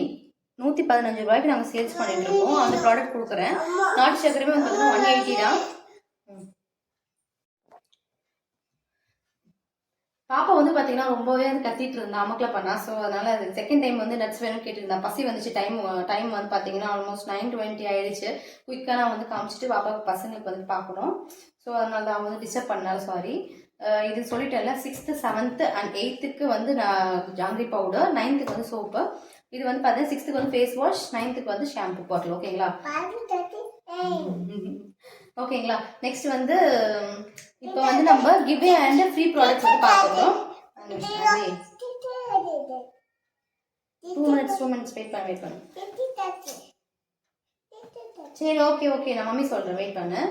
115 ரூபாய்க்கு நாங்கள் சேல்ஸ் பண்ணிட்டு இருக்கோம். அந்த ப்ராடக்ட் கொடுக்குறேன். நாட்டு சக்கரமே வந்து பார்த்தீங்கன்னா 180 தான். பாப்பா வந்து பார்த்தீங்கன்னா ரொம்பவே வந்து கத்திட்டு இருந்தா, அமக்கல பண்ணா. ஸோ அதனால அது செகண்ட் டைம் வந்து நட்ஸ் வேணும்னு கேட்டுருந்தா. பசி வந்துச்சு. டைம் வந்து பார்த்தீங்கன்னா ஆல்மோஸ்ட் 9:20 ஆயிடுச்சு. குயிக்காக நான் வந்து காமிச்சிட்டு பாப்பாவுக்கு பசங்களுக்கு வந்து பார்க்கணும். ஸோ அதனால தான் வந்து டிஸ்டர்ப் பண்ணாலும் சாரி. இது சொல்லிட்டேன்ல, 6th, 7th அண்ட் 8th வந்து நான் ஜாங்கிரி பவுடர், 9th வந்து சோப்பு. இது வந்து பார்த்தீங்கன்னா 6th வந்து ஃபேஸ் வாஷ், 9th வந்து ஷாம்பு பாட்டில். ஓகேங்களா? ஓகேங்களா? நெக்ஸ்ட் வந்து இப்போ வந்து நம்ம கிவ்வே அண்ட் ஃப்ரீ ப்ராடக்ட்ஸ் வந்து பார்க்குறோம். 2 minutes வெயிட் பண்ணு. சரி, ஓகே, நான் மம்மி சொல்கிறேன், வெயிட் பண்ணு.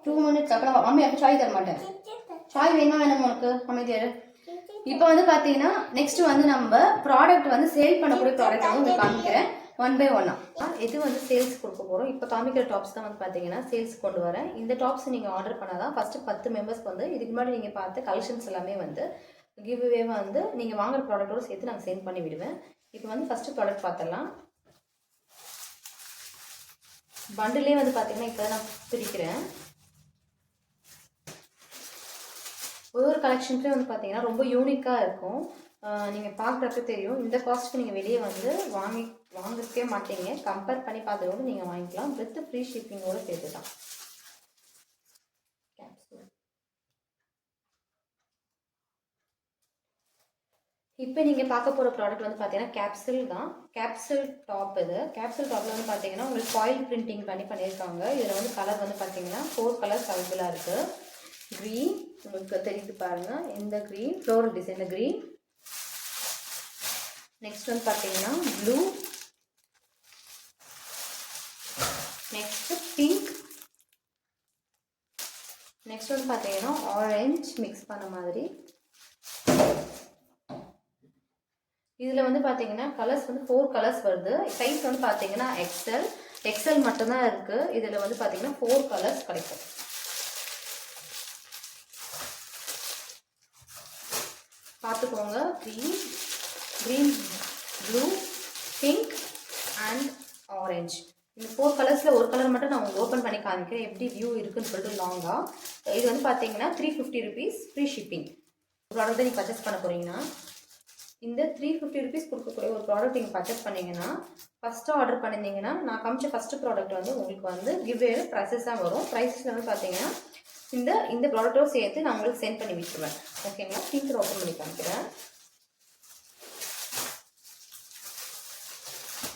2 minutes அப்புறம் மம்மி அப்போ சாய் தர மாட்டேன். சாய் வேணுமா உனக்கு? அமைதியாரு. இப்போ வந்து பார்த்தீங்கன்னா நெக்ஸ்ட் வந்து நம்ம ப்ராடக்ட் வந்து சேல் பண்ணக்கூடிய ப்ராடக்ட் வந்து உங்களுக்கு காமிக்கிறேன், 1 by 1. இது வந்து சேல்ஸ் கொடுக்க போகிறோம். இப்போ காமிக்கிற டாப்ஸ் தான் வந்து பார்த்தீங்கன்னா சேல்ஸ் கொண்டு வரேன். இந்த டாப்ஸ் நீங்கள் ஆர்டர் பண்ணால் தான் ஃபஸ்ட்டு 10 மெம்பர்ஸ்க்கு வந்து இதுக்கு முன்னாடி நீங்கள் பார்த்த கலெக்ஷன்ஸ் எல்லாமே வந்து கிவ்வே வந்து நீங்கள் வாங்குற ப்ராடக்டோடு சேர்த்து நாங்கள் சென்ட் பண்ணி விடுவேன். இப்போ வந்து ஃபஸ்ட்டு ப்ராடக்ட் பார்த்துடலாம். பண்டிலே வந்து பார்த்தீங்கன்னா இப்போ நான் பிரிக்கிறேன். ஒரு கலெக்ஷன்ஸ்லேயே வந்து பார்த்தீங்கன்னா ரொம்ப யூனிக்காக இருக்கும். நீங்கள் பார்க்குறப்ப தெரியும். இந்த காஸ்ட்டுக்கு நீங்கள் வெளியே வந்து வாங்கிக்கவே மாட்டீங்க. கம்பேர் பண்ணி பார்த்ததோடு நீங்கள் வாங்கிக்கலாம். வித் ஃப்ரீ ஷிப்பிங்கோடு சேர்த்து தான். இப்போ நீங்கள் பார்க்க போகிற ப்ராடக்ட் வந்து பார்த்தீங்கன்னா கேப்சூல் தான். Capsule top. இது கேப்சூல் டாப்பில் வந்து பார்த்தீங்கன்னா உங்களுக்கு ஃபாயில் பிரிண்டிங் பண்ணியிருக்காங்க. இதில் வந்து கலர் வந்து பார்த்தீங்கன்னா 4 கலர்ஸ் அவைலபிளாக இருக்குது. க்ரீன் உங்களுக்கு தெரியுது பாருங்கள், இந்த green floral design green. Next வந்து பார்த்தீங்கன்னா ப்ளூ, நெக்ஸ்ட் பிங்க், நெக்ஸ்ட் வந்து பார்த்தீங்கன்னா ஆரஞ்சு மிக்ஸ் பண்ண மாதிரி. இதில் வந்து பார்த்தீங்கன்னா கலர்ஸ் வந்து 4 கலர்ஸ் வருது. சைஸ் வந்து பார்த்தீங்கன்னா எக்ஸல் மட்டும்தான் இருக்குது. இதில் வந்து பார்த்தீங்கன்னா 4 கலர்ஸ் கிடைக்கும். பார்த்துக்கோங்க. Green, blue, pink and orange. இந்த 4 கலர்ஸில் ஒரு கலர் மட்டும் நான் உங்களுக்கு ஓப்பன் பண்ணி காமிக்கிறேன், எப்படி வியூ இருக்குன்னு சொல்லிட்டு லாங்காக. இது வந்து பார்த்தீங்கன்னா 350 rupees ஃப்ரீ ஷிப்பிங். ப்ராடக்ட் நீங்கள் பர்ச்சேஸ் பண்ண போகிறீங்கன்னா இந்த 350 rupees கொடுக்கக்கூடிய ஒரு ப்ராடக்ட் நீங்கள் பர்ச்சேஸ் பண்ணிங்கன்னா, ஃபஸ்ட்டு ஆர்டர் பண்ணியிருந்தீங்கன்னா நான் காமிச்ச ஃபஸ்ட்டு ப்ராடக்ட் வந்து உங்களுக்கு வந்து கிவ்வே ப்ரைஸஸ் தான் வரும். ப்ரைஸஸ் வந்து பார்த்தீங்கன்னா இந்த ப்ராடக்ட்டோடு சேர்த்து நான் உங்களுக்கு சென்ட் பண்ணி விட்டுருவேன். ஓகேங்களா? சீக்கிரம் ஓப்பன் பண்ணி காமிக்கிறேன்.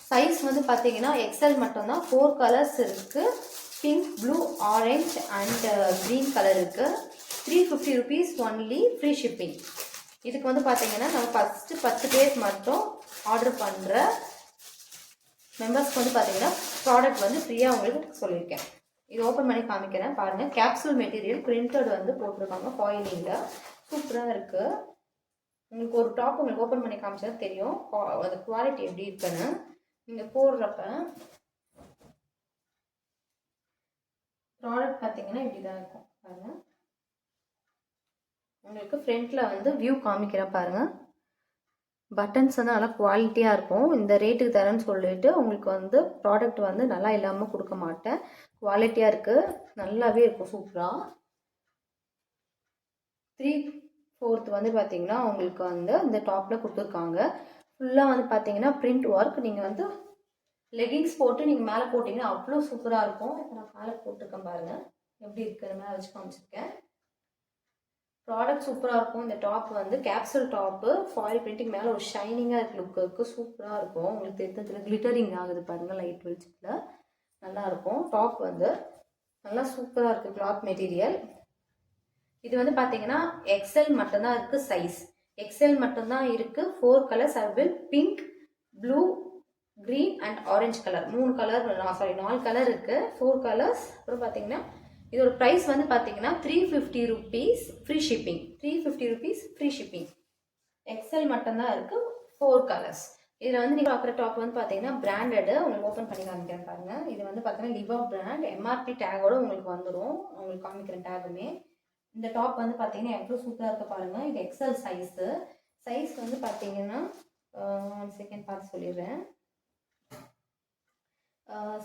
சைஸ் வந்து பார்த்தீங்கன்னா எக்ஸல் மட்டும்தான். 4 கலர்ஸ் இருக்குது. Pink, blue, orange and green colour இருக்குது. 350 rupees ஒன்லி ஃப்ரீ ஷிப்பிங். இதுக்கு வந்து பார்த்தீங்கன்னா நம்ம ஃபஸ்ட்டு 10 பேர் மட்டும் ஆர்டர் பண்ணுற மெம்பர்ஸ்க்கு வந்து பார்த்தீங்கன்னா ப்ராடக்ட் வந்து ஃப்ரீயாக உங்களுக்கு சொல்லியிருக்கேன். இது ஓப்பன் பண்ணி காமிக்கிறேன் பாருங்கள். கேப்சூல் மெட்டீரியல் பிரிண்டட் வந்து போட்டிருக்காங்க ஃபாயிலிங்கில். சூப்பராக இருக்குது. உங்களுக்கு ஒரு டாப் உங்களுக்கு ஓப்பன் பண்ணி காமிச்சா தெரியும் அது குவாலிட்டி எப்படி இருக்குன்னு. நீங்கள் போடுறப்ப ப்ராடக்ட் பார்த்தீங்கன்னா இப்படி தான் இருக்கும் பாருங்கள். உங்களுக்கு ஃப்ரண்ட்டில் வந்து வியூ காமிக்கிறேன் பாருங்கள். பட்டன்ஸ் வந்து நல்லா குவாலிட்டியாக இருக்கும். இந்த ரேட்டுக்கு தரேன்னு சொல்லிட்டு உங்களுக்கு வந்து ப்ராடக்ட் வந்து நல்லா இல்லாமல் கொடுக்க மாட்டேன். குவாலிட்டியாக இருக்குது, நல்லாவே இருக்கும் சூப்பராக. 3/4 வந்து பார்த்தீங்கன்னா உங்களுக்கு வந்து இந்த டாப்பில் கொடுத்துருக்காங்க. ஃபுல்லாக வந்து பார்த்தீங்கன்னா பிரிண்ட் ஒர்க். நீங்கள் வந்து லெகிங்ஸ் போட்டு நீங்கள் மேலே போட்டிங்கன்னா அவ்வளோ சூப்பராக இருக்கும். இப்போ நான் மேலே போட்டிருக்கேன் பாருங்கள் எப்படி இருக்குது. மேலே வச்சு காமிச்சிருக்கேன். ப்ராடக்ட் சூப்பராக இருக்கும். இந்த டாப் வந்து கேப்சூல் டாப்பு, ஃபாயில் பிரிண்டிங், மேலே ஒரு ஷைனிங்காக இருக்க லுக் இருக்குது. சூப்பராக இருக்கும். உங்களுக்கு தெரிஞ்சதில் கிளிட்டரிங் ஆகுது பாருங்கள், லைட் வெளிச்சத்தில் நல்லாயிருக்கும். டாப் வந்து நல்லா சூப்பராக இருக்குது. Cloth material. இது வந்து பார்த்தீங்கன்னா எக்ஸல் மட்டும்தான் இருக்குது சைஸ். எக்ஸல் மட்டும்தான் இருக்குது. 4 colours available. Pink, blue, green and orange colour. 3 colour, sorry 4 colour இருக்குது. 4 கலர்ஸ். அப்புறம் பார்த்தீங்கன்னா இதோட ப்ரைஸ் வந்து பார்த்தீங்கன்னா 350 rupees free shipping. 350 rupees free shipping. XL மட்டும்தான் இருக்குது. 4 கலர்ஸ். இதில் வந்து நீங்கள் பார்க்குற டாப் வந்து பார்த்தீங்கன்னா பிராண்டடு. உங்களுக்கு ஓப்பன் பண்ணி காமிக்கிறேன் பாருங்கள். இது வந்து பார்த்தீங்கன்னா லிவா பிராண்ட். எம்ஆர்பி டேகோட உங்களுக்கு வந்துடும். உங்களுக்கு காமிக்கிறேன் டேகுமே. இந்த டாப் வந்து பார்த்தீங்கன்னா எவ்வளோ சூப்பராக இருக்குது பாருங்கள். இது எக்ஸல் சைஸு. சைஸ் வந்து பார்த்தீங்கன்னா 1 செகண்ட் பார்த்து சொல்லிடுறேன்.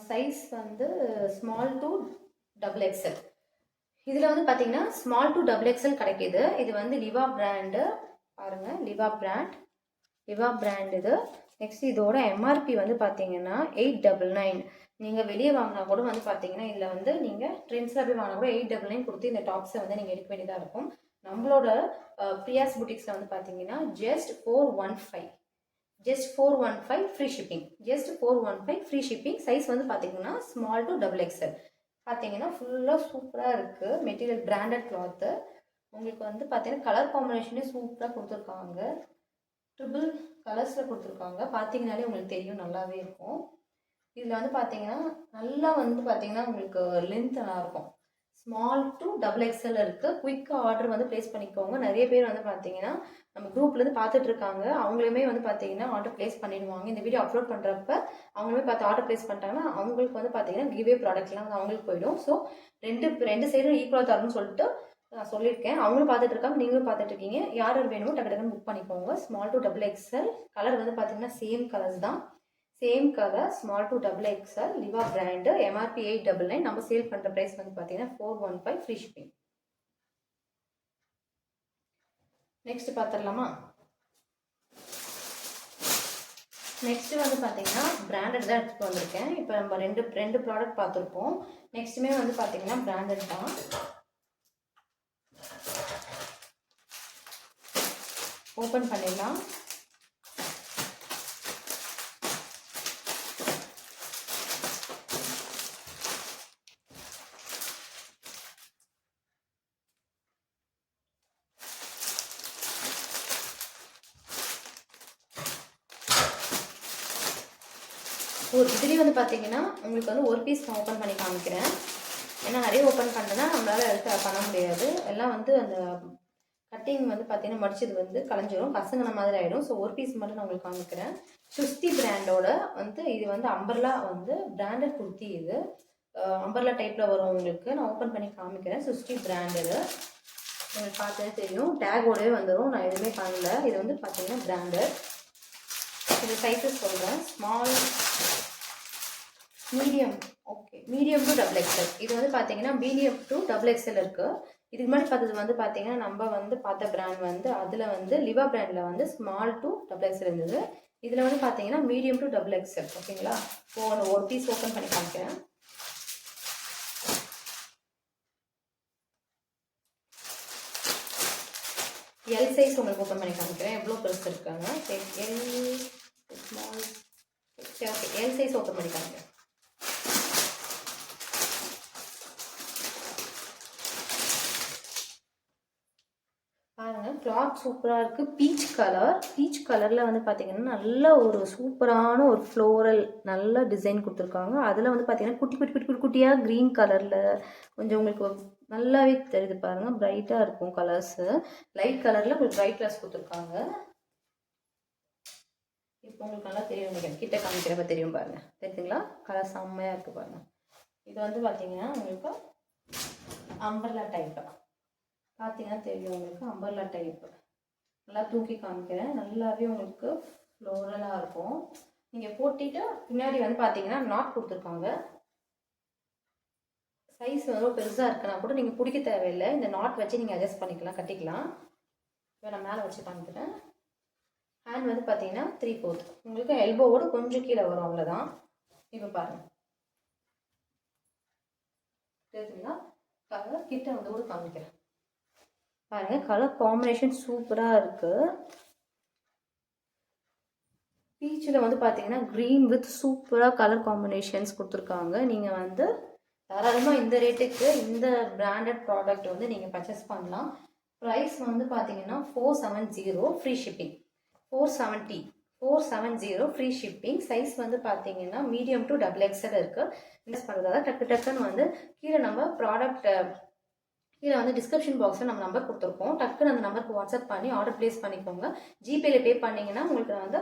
சைஸ் வந்து ஸ்மால் டு XXL. இதில் வந்து பார்த்தீங்கன்னா ஸ்மால் டு XXL கிடைக்கிது. இது வந்து லிவா பிராண்டு பாருங்கள். லிவா பிராண்ட் இது. நெக்ஸ்ட் இதோட எம்ஆர்பி வந்து பார்த்தீங்கன்னா 899. நீங்கள் வெளியே வாங்கினா கூட வந்து பார்த்தீங்கன்னா இதில் வந்து நீங்கள் ட்ரெண்ட்ஸில் போய் வாங்கினா கூட 899 கொடுத்து இந்த டாப்ஸை வந்து நீங்கள் எடுக்க வேண்டியதாக இருக்கும். நம்மளோட பிரியாஸ் புட்டிக்ஸில் வந்து பார்த்தீங்கன்னா just 415 free shipping. Just 415 free shipping. Size வந்து பார்த்தீங்கன்னா ஸ்மால் டு XXL. பார்த்தீங்கன்னா ஃபுல்லாக சூப்பராக இருக்குது. Material branded cloth. உங்களுக்கு வந்து பார்த்தீங்கன்னா கலர் காம்பினேஷனே சூப்பராக கொடுத்துருக்காங்க. ட்ரிபிள் கலர்ஸில் கொடுத்துருக்காங்க. பார்த்தீங்கனாலே உங்களுக்கு தெரியும், நல்லாவே இருக்கும். இதில் வந்து பார்த்தீங்கன்னா நல்லா வந்து பார்த்தீங்கன்னா உங்களுக்கு லென்த் நல்லாயிருக்கும். ஸ்மால் டு XXL இருக்குது. குயிக்காக ஆர்டர் வந்து ப்ளேஸ் பண்ணிக்கோங்க. நிறைய பேர் வந்து பார்த்தீங்கன்னா நம்ம குரூப்லேருந்து பார்த்துட்டு இருக்காங்க. அவங்களுமே வந்து பார்த்தீங்கன்னா ஆர்டர் ப்ளேஸ் பண்ணிடுவாங்க. இந்த வீடியோ அப்லோட் பண்ணுறப்ப அவங்களுமே பார்த்து ஆர்டர் ப்ளேஸ் பண்ணிட்டாங்கன்னா அவங்களுக்கு வந்து பார்த்தீங்கன்னா கிவ்வே ப்ராடக்ட்லாம் வந்து அவங்களுக்கு போயிடும். ஸோ ரெண்டு சைடும் ஈக்குவலாக தரணும்னு சொல்லிட்டு நான் சொல்லியிருக்கேன். அவங்களும் பார்த்துட்டு இருக்காங்க, நீங்களும் பார்த்துட்டு இருக்கீங்க. யார் வேணுமோ டக்கு டக்குன்னு புக் பண்ணிக்கோங்க. Small to XXL. கலர் வந்து பார்த்தீங்கன்னா சேம் கலர்ஸ் தான். Same colour. Small to XXL. லிவா brand. MRP 899. நம்ம சேல் பண்ணுற ப்ரைஸ் வந்து பார்த்தீங்கன்னா 415 ஃப்ரீ ஷிப்பிங். நெக்ஸ்ட் பார்த்துடலாமா? நெக்ஸ்ட் வந்து பார்த்தீங்கன்னா பிராண்டட் தான் எடுத்துகிட்டு வந்திருக்கேன். இப்போ நம்ம ரெண்டு ப்ராடக்ட் பார்த்துருப்போம். நெக்ஸ்ட்டுமே வந்து பார்த்தீங்கன்னா பிராண்டட் தான். ஓப்பன் பண்ணிடலாம். இதுலேயும் வந்து பார்த்தீங்கன்னா உங்களுக்கு வந்து ஒரு பீஸ் நான் ஓப்பன் பண்ணி காமிக்கிறேன். ஏன்னா நிறைய ஓப்பன் பண்ணனா நம்மளால் எடுத்து பண்ண முடியாது. எல்லாம் வந்து அந்த கட்டிங் வந்து பார்த்தீங்கன்னா மடிச்சது வந்து கலைஞ்சிரும், பசங்கின மாதிரி ஆகிடும். ஸோ ஒரு பீஸ் மட்டும் நான் உங்களுக்கு காமிக்கிறேன். சுஸ்தி பிராண்டோட வந்து இது வந்து அம்பர்லா வந்து பிராண்டட் குர்த்தி. இது அம்பர்லா டைப்பில் வரும் உங்களுக்கு. நான் ஓப்பன் பண்ணி காமிக்கிறேன். சுஸ்தி பிராண்ட். இது உங்களுக்கு பார்த்தே தெரியும், டேகோடவே வந்துடும். நான் எதுவுமே பண்ணல. இது வந்து பார்த்தீங்கன்னா பிராண்டட். இது சைஸஸ் சொல்கிறேன். Small, medium, okay, medium to XXL. இது வந்து பார்த்தீங்கன்னா மீடியம் டு XXL இருக்குது. இதுக்கு முன்னாடி பார்த்தது வந்து பார்த்தீங்கன்னா நம்ம வந்து பார்த்த பிராண்ட் வந்து அதில் வந்து லிவா பிராண்டில் வந்து ஸ்மால் டு XXL இருந்தது. இதில் வந்து பார்த்தீங்கன்னா மீடியம் டு XXL. ஓகேங்களா? ஒரு பீஸ் ஓப்பன் பண்ணி காமிக்கிறேன். எல் சைஸ் உங்களுக்கு ஓப்பன் பண்ணி காமிக்கிறேன். எவ்வளோ பெருசு இருக்காங்க. L small, okay, L size open பண்ணி காமிக்கிறேன். பாருங்கள், கிளாத் சூப்பராக இருக்குது. பீச் கலரில் வந்து பார்த்தீங்கன்னா நல்ல ஒரு சூப்பரான ஒரு ஃப்ளோரல் நல்ல டிசைன் கொடுத்துருக்காங்க. அதில் வந்து பார்த்தீங்கன்னா குட்டியாக க்ரீன் கலரில் கொஞ்சம் உங்களுக்கு நல்லாவே தெரியுது பாருங்கள். பிரைட்டாக இருக்கும் கலர்ஸு. லைட் கலரில் உங்களுக்கு பிரைட் கலர்ஸ் கொடுத்துருக்காங்க. இப்போ உங்களுக்கு நல்லா தெரியும் நினைக்கிறேன். கிட்ட காமிக்கிறப்ப தெரியும் பாருங்கள். தெரியுதுங்களா? கலர் செம்மையாக இருக்குது பாருங்கள். இது வந்து பார்த்தீங்கன்னா உங்களுக்கு அம்பர்லா டைப்பு. பார்த்தீங்கன்னா தெரியும் உங்களுக்கு, அம்பர்லா டைப்பு. நல்லா தூக்கி காமிக்கிறேன். நல்லாவே உங்களுக்கு ஃப்ளோரலாக இருக்கும். நீங்கள் போட்டிட்டு பின்னாடி வந்து பார்த்தீங்கன்னா நாட் கொடுத்துருக்காங்க. சைஸ் வந்து பெருசாக இருக்குன்னா கூட நீங்கள் பிடிக்க தேவையில்லை. இந்த நாட் வச்சு நீங்கள் அட்ஜஸ்ட் பண்ணிக்கலாம், கட்டிக்கலாம். இப்போ நான் மேலே வச்சு காமிக்கிறேன். ஹேண்ட் வந்து பார்த்தீங்கன்னா 3/4. உங்களுக்கு எல்போவோட கொஞ்சம் கீழே வரும், அவ்வளோதான். இப்போ பாருங்கள், தெரியுதுங்களா? கிட்ட வந்து கூட காமிக்கிறேன். பாருங்கள் கலர் காம்பினேஷன் சூப்பராக இருக்குது. பீச்சில் வந்து பார்த்தீங்கன்னா க்ரீன் வித் சூப்பராக கலர் காம்பினேஷன்ஸ் கொடுத்துருக்காங்க. நீங்கள் வந்து தாராளமாக இந்த ரேட்டுக்கு இந்த பிராண்டட் ப்ராடக்ட் வந்து நீங்கள் பர்ச்சேஸ் பண்ணலாம். ப்ரைஸ் வந்து பார்த்தீங்கன்னா 470 free shipping. 470 free shipping. Size வந்து பார்த்தீங்கன்னா மீடியம் டு XXL இருக்குது. இன்வெஸ்ட் பண்ணுறதா டக்குன்னு வந்து கீழே நம்ம ப்ராடக்ட் கீழே வந்து டிஸ்கிரிப்ஷன் பாக்ஸில் நம்ம நம்பர் கொடுத்துருக்கோம். டக்குன்னு அந்த நம்பருக்கு வாட்ஸ்அப் பண்ணி ஆர்டர் ப்ளேஸ் பண்ணிக்கோங்க. ஜிபேயில் பே பண்ணிங்கன்னா உங்களுக்கு வந்து